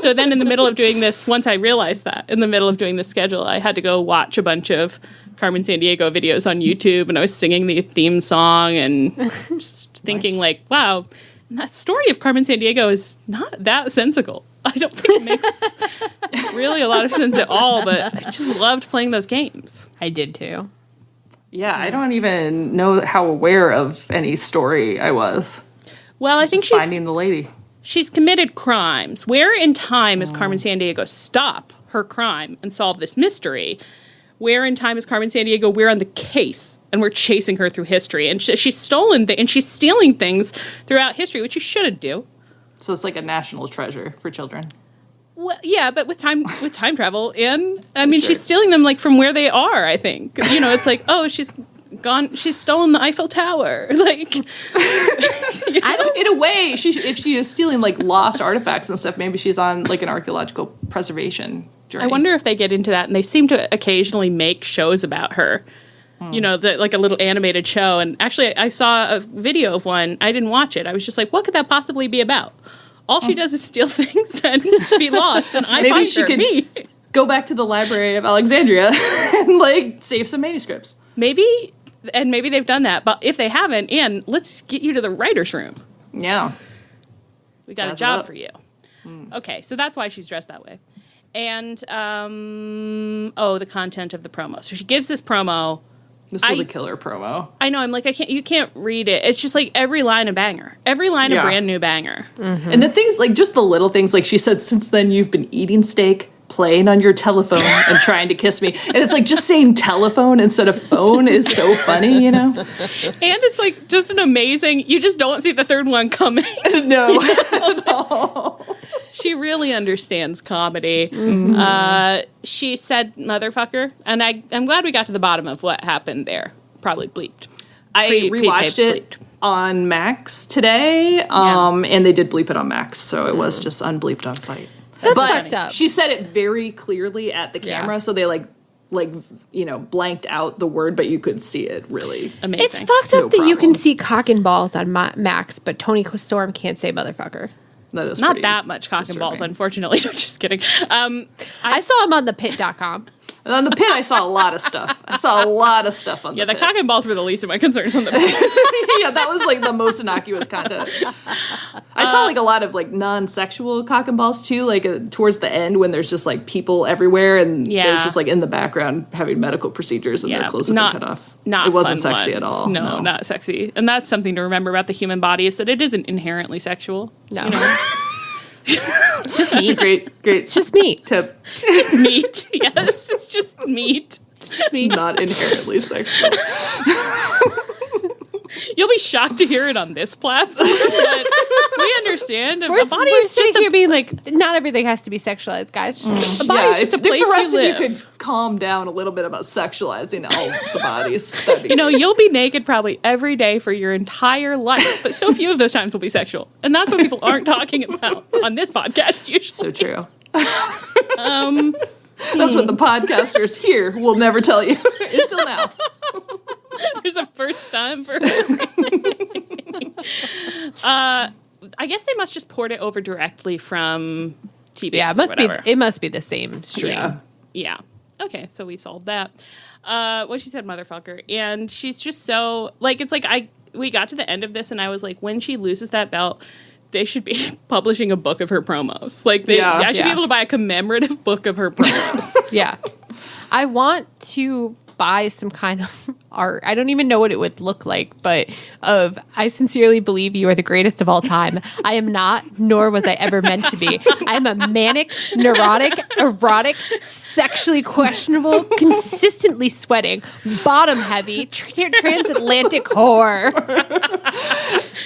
So then in the middle of doing this, once I realized that, in the middle of doing the schedule, I had to go watch a bunch of Carmen Sandiego videos on YouTube, and I was singing the theme song and just thinking like, wow, that story of Carmen Sandiego is not that sensical. I don't think it makes really a lot of sense at all, but I just loved playing those games. I did too. Yeah, I don't even know how aware of any story I was. Well, I think she's finding the lady. She's committed crimes. Where in time does Carmen Sandiego stop her crime and solve this mystery? where in time is Carmen Sandiego? We're on the case, and we're chasing her through history. And she's stolen and she's stealing things throughout history, which you shouldn't do. So it's like a national treasure for children. Well, yeah, but with time travel, and I mean, she's stealing them like from where they are. I think it's like, oh, she's stolen the Eiffel Tower. Like, I don't. In a way, if she is stealing like lost artifacts and stuff, maybe she's on like an archaeological preservation journey. I wonder if they get into that, and they seem to occasionally make shows about her. Like a little animated show. And actually, I saw a video of one. I didn't watch it. I was just like, what could that possibly be about? All she does is steal things and be lost, and I find her. Me. Go back to the Library of Alexandria and like save some manuscripts. Maybe they've done that, but if they haven't, Anne, let's get you to the writer's room. Yeah. We got a job for you. Okay, so that's why she's dressed that way. And, the content of the promo. So she gives this promo. This was a killer promo. I know, I'm like, you can't read it. It's just like every line a banger. Every line a brand new banger. Mm-hmm. And the things, like just the little things, like she said, since then you've been eating steak, playing on your telephone, and trying to kiss me. And it's like just saying telephone instead of phone is so funny, And it's like just an amazing, you just don't see the third one coming. No, at all. She really understands comedy. Mm-hmm. She said motherfucker, and I'm glad we got to the bottom of what happened there. Probably bleeped. I rewatched it on Max today, and they did bleep it on Max, so it was just unbleeped on Fight. That's fucked up. She said it very clearly at the camera, so they blanked out the word, but you could see it really. Amazing. It's fucked up that you can see cock and balls on Max, but Toni Storm can't say motherfucker. That is not that much cock and balls, unfortunately. Just kidding. I saw him on thepit.com. And on the Pit, I saw a lot of stuff. I saw a lot of stuff on the Pit. Yeah, the cock and balls were the least of my concerns on the Pit. Yeah, that was like the most innocuous content. I saw like a lot of like non-sexual cock and balls too, like towards the end when there's just like people everywhere and they're just like in the background having medical procedures and their clothes have been cut off. It wasn't sexy at all. No, not sexy. And that's something to remember about the human body is that it isn't inherently sexual. No. It's just meat. That's a great it's just meat. Tip. Just meat. Yes, it's just meat. Not inherently sexual. You'll be shocked to hear it on this platform, but we understand. We're just here being like, not everything has to be sexualized, guys. A body's just a place the rest you live. Of you could calm down a little bit about sexualizing all the bodies. You'll be naked probably every day for your entire life, but so few of those times will be sexual, and that's what people aren't talking about on this podcast usually. So true. That's what the podcasters here will never tell you until now. There's a first time for everything. I guess they must just port it over directly from TBS. Yeah, it must be the same stream. Yeah. Okay, so we solved that. She said motherfucker, and she's just so like it's like we got to the end of this, and I was like, when she loses that belt, they should be publishing a book of her promos. Like I should be able to buy a commemorative book of her promos. Yeah. I want to buy some kind of art. I don't even know what it would look like, but I sincerely believe you are the greatest of all time. I am not, nor was I ever meant to be. I'm a manic, neurotic, erotic, sexually questionable, consistently sweating, bottom heavy, transatlantic whore.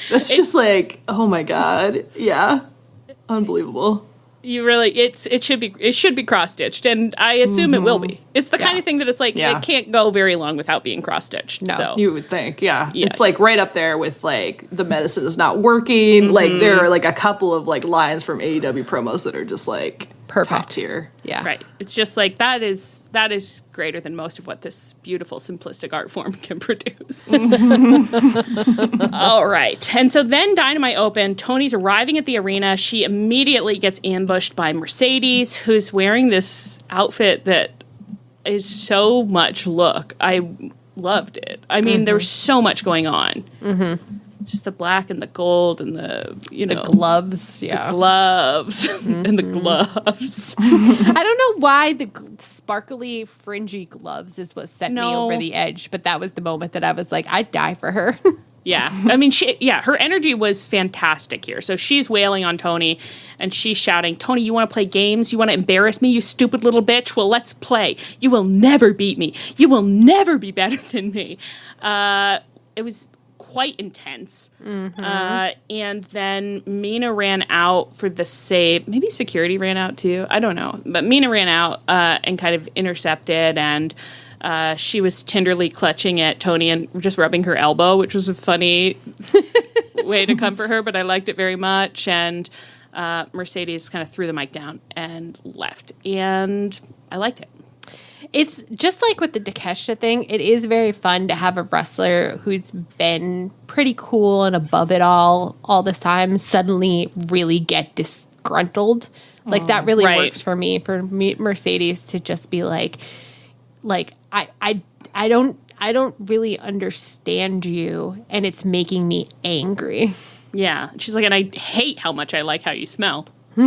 That's just like, oh my God. Yeah. Unbelievable. You really, it should be cross stitched, and I assume it will be. It's the kind of thing that it's like it can't go very long without being cross stitched. No, so. you would think, it's like right up there with like the medicine is not working. Mm-hmm. Like there are like a couple of like lines from AEW promos that are just like perfect, top tier. Yeah, right. It's just like that is greater than most of what this beautiful simplistic art form can produce. All right, and so then Dynamite opened. Toni's arriving at the arena. She immediately gets ambushed by Mercedes, who's wearing this outfit that is so much look. I loved it. I mean, there was so much going on. Mm-hmm. Just the black and the gold and the gloves, the gloves and the gloves. I don't know why the sparkly, fringy gloves is what set me over the edge, but that was the moment that I was like, I'd die for her. Yeah. I mean, her energy was fantastic here. So she's wailing on Toni, and she's shouting, Toni, you want to play games? You want to embarrass me, you stupid little bitch? Well, let's play. You will never beat me. You will never be better than me. It was quite intense. And then Mina ran out for the save. Maybe security ran out too. I don't know. But Mina ran out and kind of intercepted, and she was tenderly clutching at Toni and just rubbing her elbow, which was a funny way to comfort her, but I liked it very much. And Mercedes kind of threw the mic down and left. And I liked it. It's just like with the Takeshita thing. It is very fun to have a wrestler who's been pretty cool and above it all this time suddenly really get disgruntled. Like that really works for me. For me, Mercedes to just be like I don't really understand you, and it's making me angry. Yeah, she's like, and I hate how much I like how you smell. I'm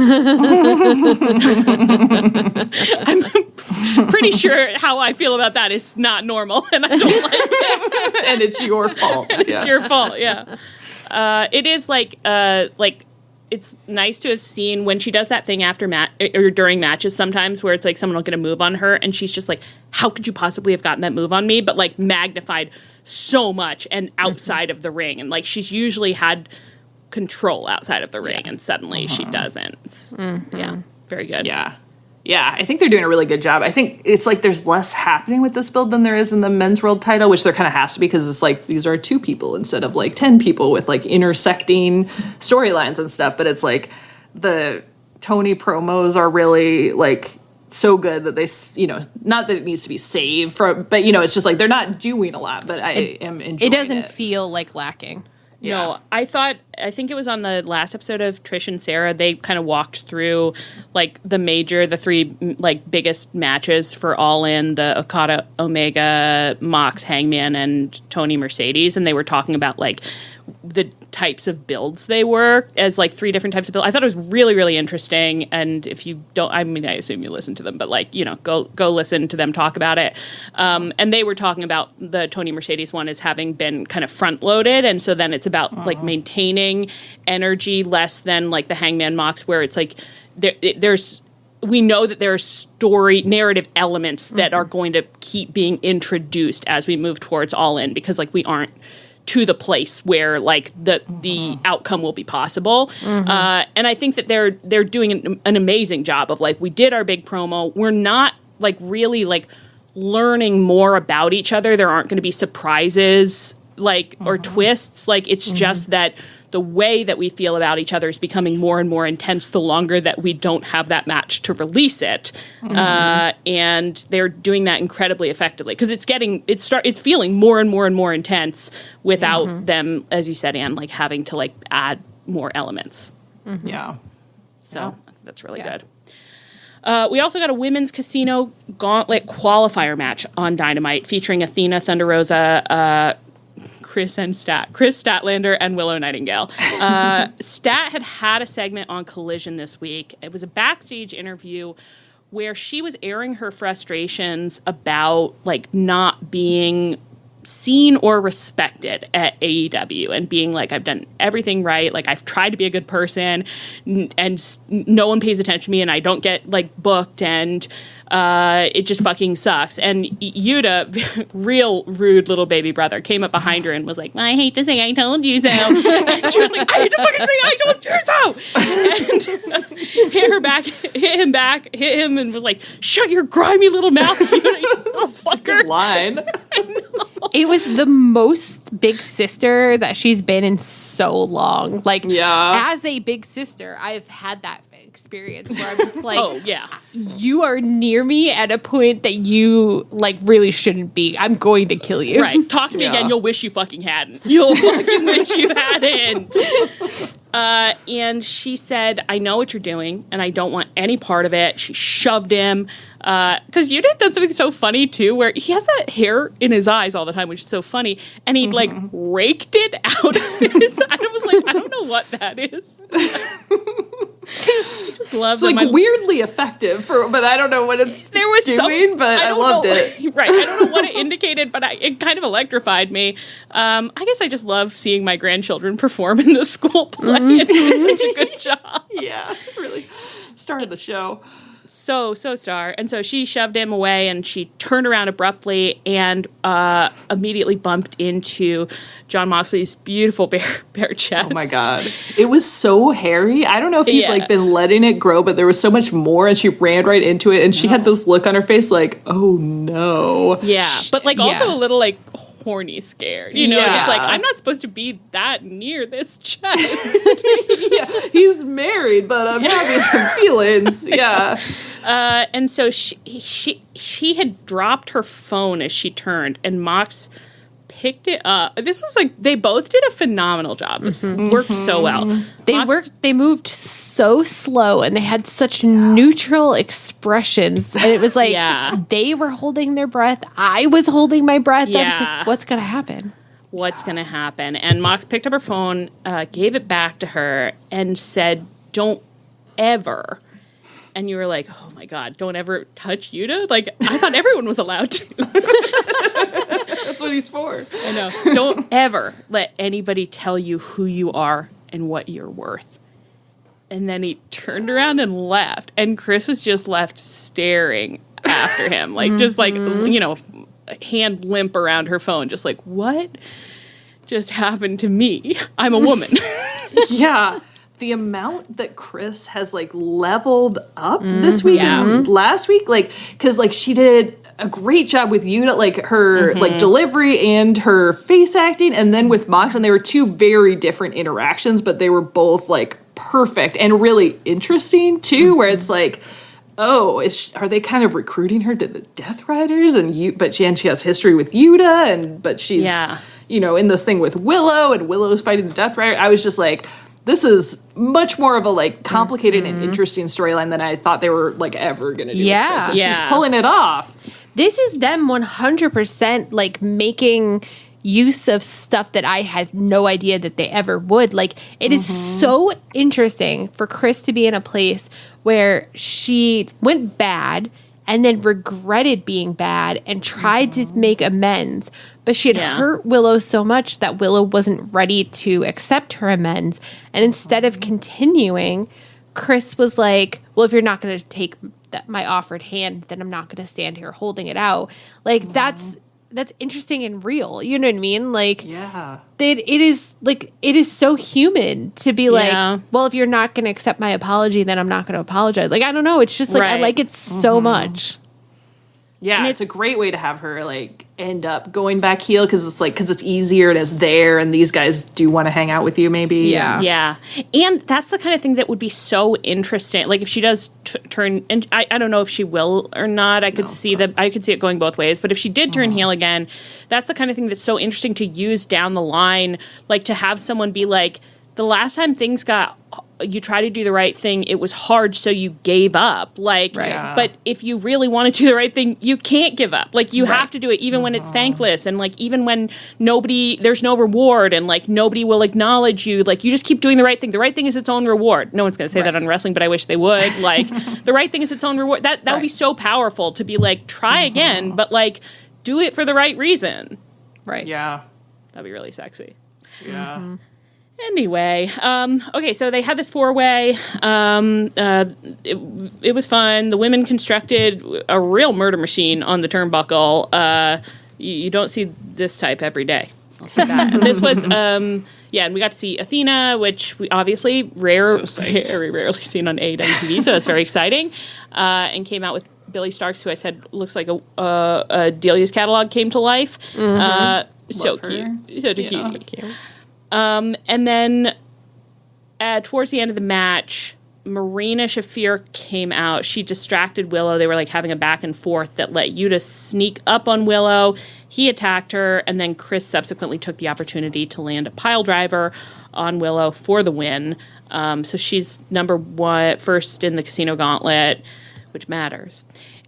pretty sure how I feel about that is not normal, and I don't like it. And it's your fault. It's your fault. Yeah. It is like it's nice to have seen when she does that thing after or during matches sometimes where it's like someone will get a move on her and she's just like, how could you possibly have gotten that move on me? But like magnified so much and outside of the ring, and like she's usually had control outside of the ring, and suddenly she doesn't. Yeah, very good. Yeah, I think they're doing a really good job. I think it's like there's less happening with this build than there is in the men's world title, which there kind of has to be because it's like these are 2 people instead of like 10 people with like intersecting storylines and stuff. But it's like the Toni promos are really like so good that they, not that it needs to be saved from, but it's just like they're not doing a lot, but I am enjoying it. It doesn't feel like lacking. Yeah. No, I think it was on the last episode of Trish and Sarah, they kind of walked through like the 3 like biggest matches for All In, the Okada, Omega, Mox, Hangman, and Toni Mercedes, and they were talking about like the types of builds they were as like 3 different types of builds. I thought it was really, really interesting. And if you don't, I mean, I assume you listen to them, but like, go listen to them talk about it. And they were talking about the Toni Mercedes one as having been kind of front loaded. And so then it's about like maintaining energy less than like the Hangman Mox, where it's like we know that there are narrative elements that are going to keep being introduced as we move towards All In, because like we aren't to the place where like the outcome will be possible. And I think that they're doing an amazing job of like, we did our big promo. We're not like really like learning more about each other. There aren't going to be surprises like or twists. Like it's just that the way that we feel about each other is becoming more and more intense the longer that we don't have that match to release it. And they're doing that incredibly effectively because it's feeling more and more and more intense without them, as you said, Anne, like having to like add more elements. Yeah. So that's really good. We also got a women's casino gauntlet qualifier match on Dynamite featuring Athena, Thunder Rosa, Kris Statlander, and Willow Nightingale. Stat had a segment on Collision this week. It was a backstage interview where she was airing her frustrations about like not being seen or respected at AEW and being like, I've done everything right. Like I've tried to be a good person and no one pays attention to me and I don't get like booked and it just fucking sucks. And Yuta, real rude little baby brother, came up behind her and was like, I hate to say I told you so. And she was like, I hate to fucking say I told you so. And hit him and was like, shut your grimy little mouth, Yuta, you little fucker. Line. It was the most big sister that she's been in so long. Like, as a big sister, I've had that experience where I'm just like, you are near me at a point that you like really shouldn't be. I'm going to kill you. Right. Talk to me again. You'll wish you fucking hadn't. You'll fucking wish you hadn't. And she said, I know what you're doing and I don't want any part of it. She shoved him. Because Yuta does something so funny too, where he has that hair in his eyes all the time, which is so funny, and he like raked it out of his. I was like, I don't know what that is. He just Love it's them. like weirdly effective but I don't know what it's doing, but I loved it. Right. I don't know what it indicated, but it kind of electrified me. I guess I just love seeing my grandchildren perform in the school play. It did such a good job. Yeah, really started the show. So star. And so she shoved him away and she turned around abruptly and immediately bumped into Jon Moxley's beautiful bare chest. Oh my God. It was so hairy. I don't know if he's like been letting it grow, but there was so much more and she ran right into it and she had this look on her face like, oh no. Yeah. But like also a little like horny scared, you know, just like I'm not supposed to be that near this chest. Yeah, he's married, but I'm having some feelings. Yeah. And so she had dropped her phone as she turned, and Mox picked it up. This was like they both did a phenomenal job. This worked so well. They moved so slow and they had such neutral expressions, and it was like they were holding their breath. I was holding my breath. I was like, what's gonna happen? What's gonna happen? And Mox picked up her phone, gave it back to her, and said, "Don't ever." And you were like, oh my God, don't ever touch Yuta? Like, I thought everyone was allowed to. That's what he's for. I know. Don't ever let anybody tell you who you are and what you're worth. And then he turned around and left. And Kris was just left staring after him. Like, just like, you know, hand limp around her phone. Just like, what just happened to me? I'm a woman. Yeah. The amount that Kris has like leveled up this week and last week, like, because like she did a great job with Yuta, like her like delivery and her face acting, and then with Mox, and they were two very different interactions, but they were both like perfect and really interesting too. Where it's like, oh, are they kind of recruiting her to the Death Riders? But she has history with Yuta, but she's you know in this thing with Willow, and Willow's fighting the Death Rider. I was just like, this is much more of a like complicated and interesting storyline than I thought they were like ever going to do. Yeah. With Kris, and she's pulling it off. This is them 100% like making use of stuff that I had no idea that they ever would. Like, it is so interesting for Kris to be in a place where she went bad and then regretted being bad and tried to make amends. But she had hurt Willow so much that Willow wasn't ready to accept her amends. And instead of continuing, Kris was like, well, if you're not going to take my offered hand, then I'm not going to stand here holding it out. Like, that's interesting and real. You know what I mean? Like, it is so human to be like, well, if you're not going to accept my apology, then I'm not going to apologize. Like, I don't know. It's just like, I like it so much. Yeah, and it's a great way to have her like end up going back heel because it's easier and it's there, and these guys do want to hang out with you, maybe. Yeah. And that's the kind of thing that would be so interesting. Like if she does turn, and I don't know if she will or not. I could see it going both ways. But if she did turn heel again, that's the kind of thing that's so interesting to use down the line. Like to have someone be like, the last time you tried to do the right thing, it was hard, so you gave up. Like, but if you really want to do the right thing, you can't give up. Like, you have to do it even when it's thankless, and like even when there's no reward, and like nobody will acknowledge you. Like, you just keep doing the right thing. The right thing is its own reward. No one's going to say that on wrestling, but I wish they would. Like, the right thing is its own reward. That would be so powerful to be like, try again, but like do it for the right reason. Right. Yeah. That'd be really sexy. Yeah. Anyway, okay, so they had this four-way. It was fun. The women constructed a real murder machine on the turnbuckle. You don't see this type every day. I'll say that. And this was, and we got to see Athena, which we obviously very rarely seen on AEW TV, so that's very exciting. And came out with Billy Starks, who I said looks like a Delia's catalog came to life. So cute. So cute. And then towards the end of the match, Marina Shafir came out. She distracted Willow. They were like having a back and forth that let Yuta sneak up on Willow. He attacked her, and then Kris subsequently took the opportunity to land a pile driver on Willow for the win. So she's first in the Casino Gauntlet, which matters.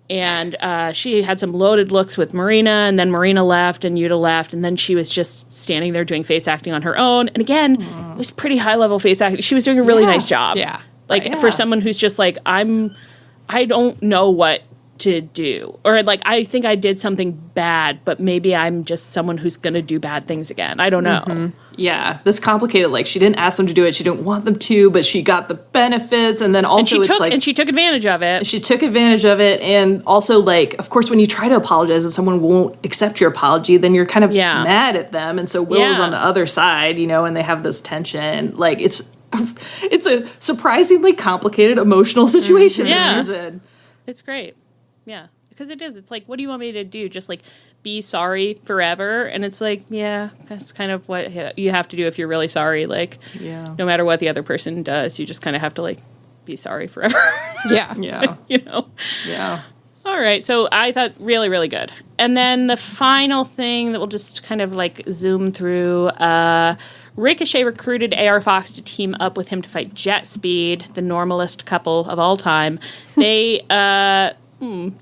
And she had some loaded looks with Marina, and then Marina left and Yuta left, and then she was just standing there doing face acting on her own. And again, it was pretty high-level face acting. She was doing a really nice job. Yeah. Like for someone who's just like, I don't know what to do, or like I think I did something bad, but maybe I'm just someone who's gonna do bad things again. I don't know. Yeah, that's complicated. Like she didn't ask them to do it, she didn't want them to, but she got the benefits, and then also she took advantage of it. She took advantage of it, and also like, of course, when you try to apologize and someone won't accept your apology, then you're kind of mad at them, and so Will is on the other side, you know, and they have this tension. Like it's a surprisingly complicated emotional situation that she's in. It's great. Yeah, because it is. It's like, what do you want me to do? Just like be sorry forever? And it's like, yeah, that's kind of what you have to do if you're really sorry. Like, no matter what the other person does, you just kind of have to like be sorry forever. Yeah. You know? Yeah. All right. So I thought really, really good. And then the final thing that we'll just kind of like zoom through, Ricochet recruited AR Fox to team up with him to fight Jet Speed, the normalest couple of all time. They,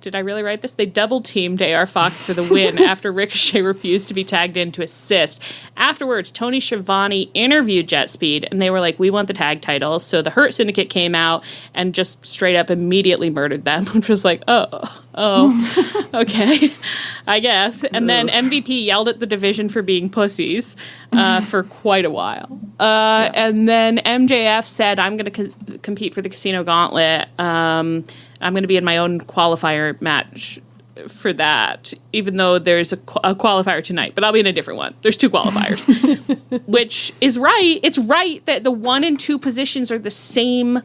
did I really write this? They double-teamed AR Fox for the win after Ricochet refused to be tagged in to assist. Afterwards, Tony Schiavone interviewed Jet Speed, and they were like, we want the tag titles. So the Hurt Syndicate came out and just straight up immediately murdered them, which was like, oh, okay, I guess. And then MVP yelled at the division for being pussies for quite a while. And then MJF said, I'm going to compete for the Casino Gauntlet. I'm going to be in my own qualifier match for that, even though there's a qualifier tonight, but I'll be in a different one. There's 2 qualifiers, which is right. It's right that the 1 and 2 positions are the same.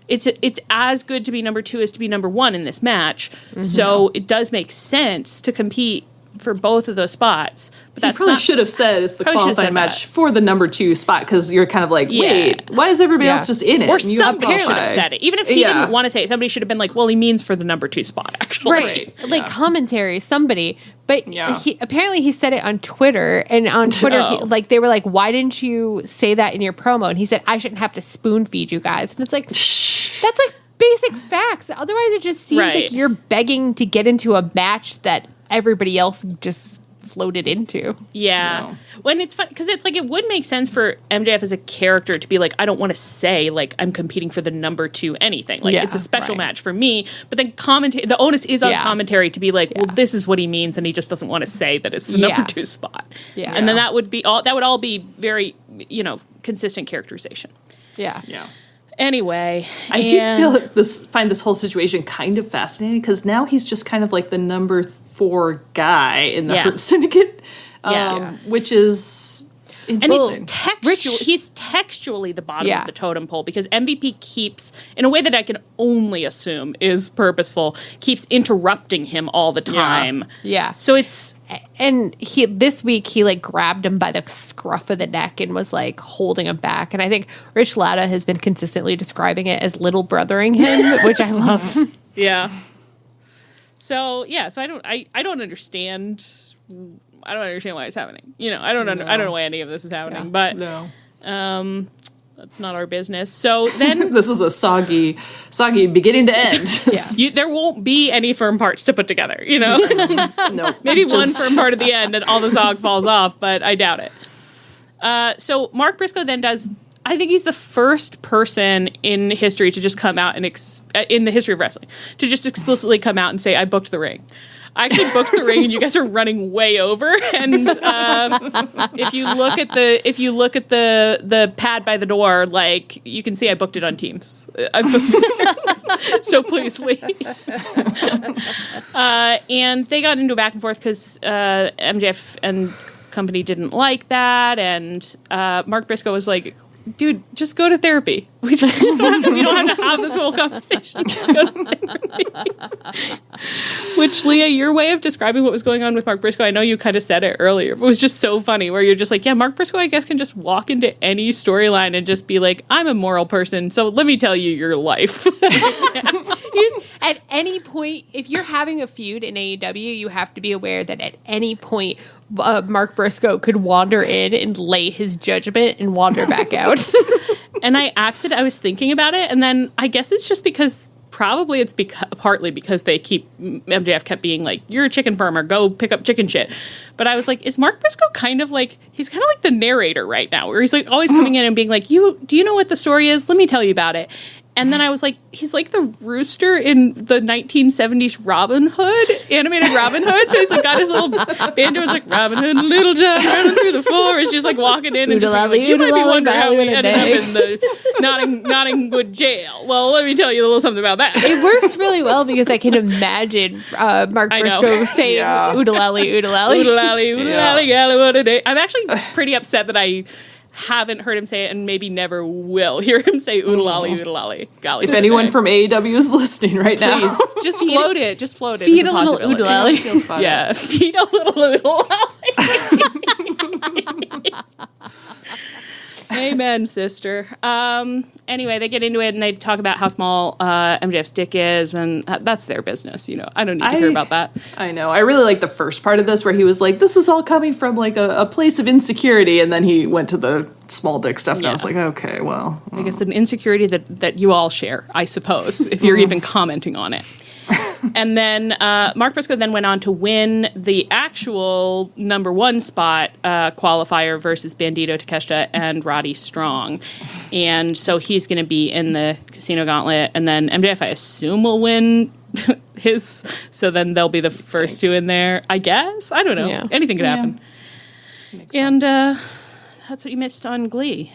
It's as good to be number 2 as to be number 1 in this match. So it does make sense to compete for both of those spots. But that's probably should have said it's the qualifying match for the number 2 spot, because you're kind of like, wait, why is everybody else just in it? Or somebody should have said it. Even if he didn't want to say it, somebody should have been like, well, he means for the number 2 spot, actually. Right. Like commentary, somebody. But apparently he said it on Twitter, and on Twitter, they were like, why didn't you say that in your promo? And he said, I shouldn't have to spoon feed you guys. And it's like, that's like basic facts. Otherwise, it just seems like you're begging to get into a match that everybody else just floated into. Yeah. When it's fun, because it's like, it would make sense for MJF as a character to be like, I don't want to say like I'm competing for the number 2 anything. Like it's a special match for me. But then the onus is on commentary to be like, well, this is what he means, and he just doesn't want to say that it's the number 2 spot. Yeah. And then that would all be very, consistent characterization. Yeah. Yeah. Anyway, I do find this whole situation kind of fascinating, because now he's just kind of like the number 4 guy in the Hurt Syndicate, which is interesting. And he's textually the bottom of the totem pole, because MVP keeps, in a way that I can only assume is purposeful, keeps interrupting him all the time. Yeah. So it's... And this week he like grabbed him by the scruff of the neck and was like holding him back. And I think Rich Latta has been consistently describing it as little brothering him, which I love. Yeah. So I don't understand. I don't understand why it's happening. I don't know why any of this is happening. But that's not our business. So then this is a soggy beginning to end. There won't be any firm parts to put together. No, maybe one firm part at the end and all the zog falls off, but I doubt it. So Mark Briscoe then does. I think he's the first person in history to just come out and in the history of wrestling to just explicitly come out and say, I booked the ring. I actually booked the ring, and you guys are running way over. And if you look at the pad by the door, like, you can see I booked it on Teams. I'm supposed to be there. So please leave. And they got into a back and forth because MJF and company didn't like that, and Mark Briscoe was like, dude, just go to therapy. We don't have to have this whole conversation. Just go to therapy. Which, Leah, your way of describing what was going on with Mark Briscoe, I know you kind of said it earlier, but it was just so funny, where you're just like, yeah, Mark Briscoe, I guess, can just walk into any storyline and just be like, I'm a moral person, so let me tell you your life. At any point, if you're having a feud in AEW, you have to be aware that at any point, Mark Briscoe could wander in and lay his judgment and wander back out. And I was thinking about it, and then I guess it's just because, probably it's partly because MJF kept being like, you're a chicken farmer, go pick up chicken shit. But I was like, is Mark Briscoe he's kind of like the narrator right now, where he's like always coming in and being like, do you know what the story is? Let me tell you about it. And then I was like, he's like the rooster in the 1970s Robin Hood, animated Robin Hood. So he's like got his little banjo. It's like Robin Hood, Little John running through the forest, just like walking in and just like, you might be wondering how we ended up in the Nottingwood jail. Well, let me tell you a little something about that. It works really well because I can imagine Mark Briscoe saying oodalally, oodalally. Oodalally, oodalally, gally, what a day. I'm actually pretty upset that I haven't heard him say it and maybe never will hear him say oodalally, oodalally, golly. If anyone from AEW is listening right now, please, just float it. Just float it. Feed a little oodalally. Yeah, feed a little oodalally. Amen, sister. Anyway, they get into it and they talk about how small MJF's dick is, and that's their business. You know, I don't need to hear about that. I know. I really like the first part of this where he was like, "This is all coming from like a place of insecurity," and then he went to the small dick stuff, and I was like, "Okay, well, I guess an insecurity that you all share, I suppose, if you're even commenting on it." And then Mark Briscoe then went on to win the actual number 1 spot qualifier versus Bandito, Takeshita, and Roddy Strong. And so he's going to be in the Casino Gauntlet. And then MJF, I assume, will win his. So then they'll be the first 2 in there, I guess. I don't know. Yeah. Anything could happen. And that's what you missed on Glee.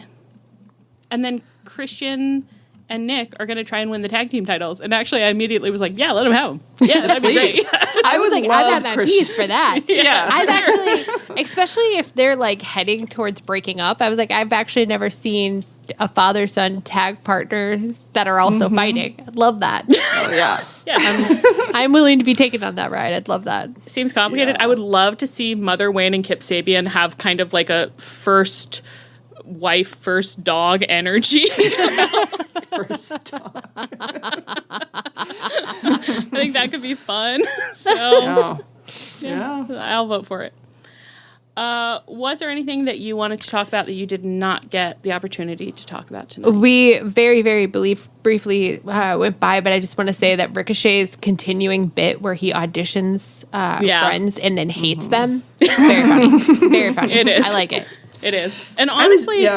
And then Christian and Nick are going to try and win the tag team titles. And actually, I immediately was like, yeah, let them have them. Yeah, that'd be great. I was like, I'd have that piece for that. Yeah. I've actually, especially if they're like heading towards breaking up, I was like, I've actually never seen a father-son tag partners that are also fighting. I'd love that. Oh, yeah. Yeah. I'm willing to be taken on that ride. I'd love that. Seems complicated. Yeah. I would love to see Mother Wayne and Kip Sabian have kind of like a first wife, first dog energy. First dog. I think that could be fun. So, yeah. I'll vote for it. Was there anything that you wanted to talk about that you did not get the opportunity to talk about tonight? We very, very briefly went by, but I just want to say that Ricochet's continuing bit where he auditions friends and then hates them. Very funny. Very funny. It is. I like it. It is. And honestly...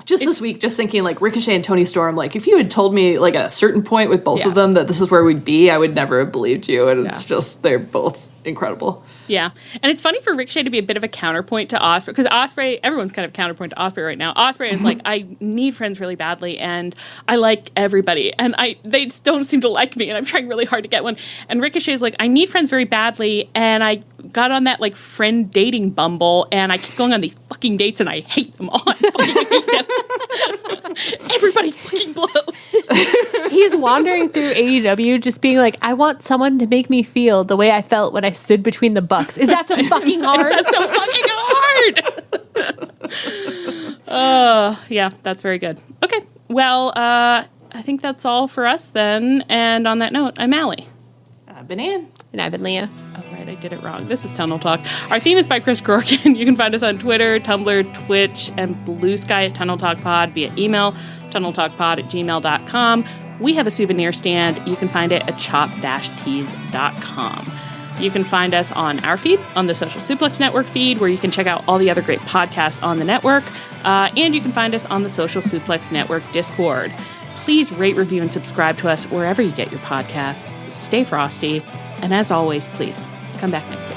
Just this week, just thinking, like, Ricochet and Tony Storm, like, if you had told me, like, at a certain point with both of them that this is where we'd be, I would never have believed you. And it's just, they're both incredible. Yeah. And it's funny for Ricochet to be a bit of a counterpoint to Ospreay, because Ospreay, everyone's kind of counterpoint to Ospreay right now. Ospreay is like, I need friends really badly, and I like everybody, and they just don't seem to like me, and I'm trying really hard to get one. And Ricochet is like, I need friends very badly, and I got on that, like, friend dating Bumble, and I keep going on these fucking dates, and I hate them all. I fucking hate them. Everybody fucking blows. He's wandering through AEW just being like, I want someone to make me feel the way I felt when I stood between the Bucks. Is that so fucking hard? That's so fucking hard. Yeah, that's very good. Okay, well, I think that's all for us then. And on that note, I'm Allie. I've been Ann. And I've been Leah. Oh, right, I did it wrong. This is Tunnel Talk. Our theme is by Chris Corkin. You can find us on Twitter, Tumblr, Twitch, and Blue Sky at Tunnel Talk Pod via email, tunneltalkpod@gmail.com. We have a souvenir stand. You can find it at chop-tees.com. You can find us on our feed, on the Social Suplex Network feed, where you can check out all the other great podcasts on the network. And you can find us on the Social Suplex Network Discord. Please rate, review, and subscribe to us wherever you get your podcasts. Stay frosty. And as always, please come back next week.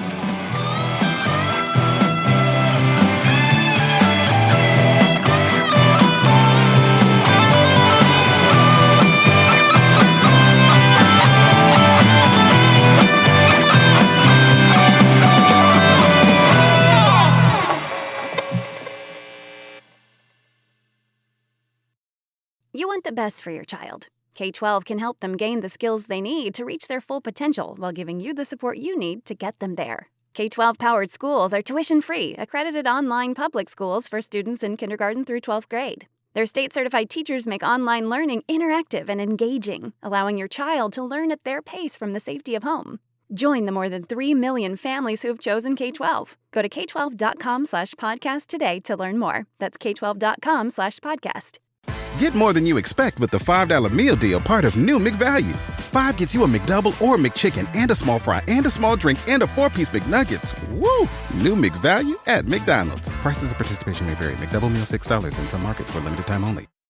You want the best for your child. K-12 can help them gain the skills they need to reach their full potential while giving you the support you need to get them there. K-12-powered schools are tuition-free, accredited online public schools for students in kindergarten through 12th grade. Their state-certified teachers make online learning interactive and engaging, allowing your child to learn at their pace from the safety of home. Join the more than 3 million families who have chosen K-12. Go to k12.com/podcast today to learn more. That's k12.com/podcast. Get more than you expect with the $5 meal deal, part of new McValue. 5 gets you a McDouble or McChicken and a small fry and a small drink and a 4-piece McNuggets. Woo! New McValue at McDonald's. Prices of participation may vary. McDouble meal $6 in some markets for limited time only.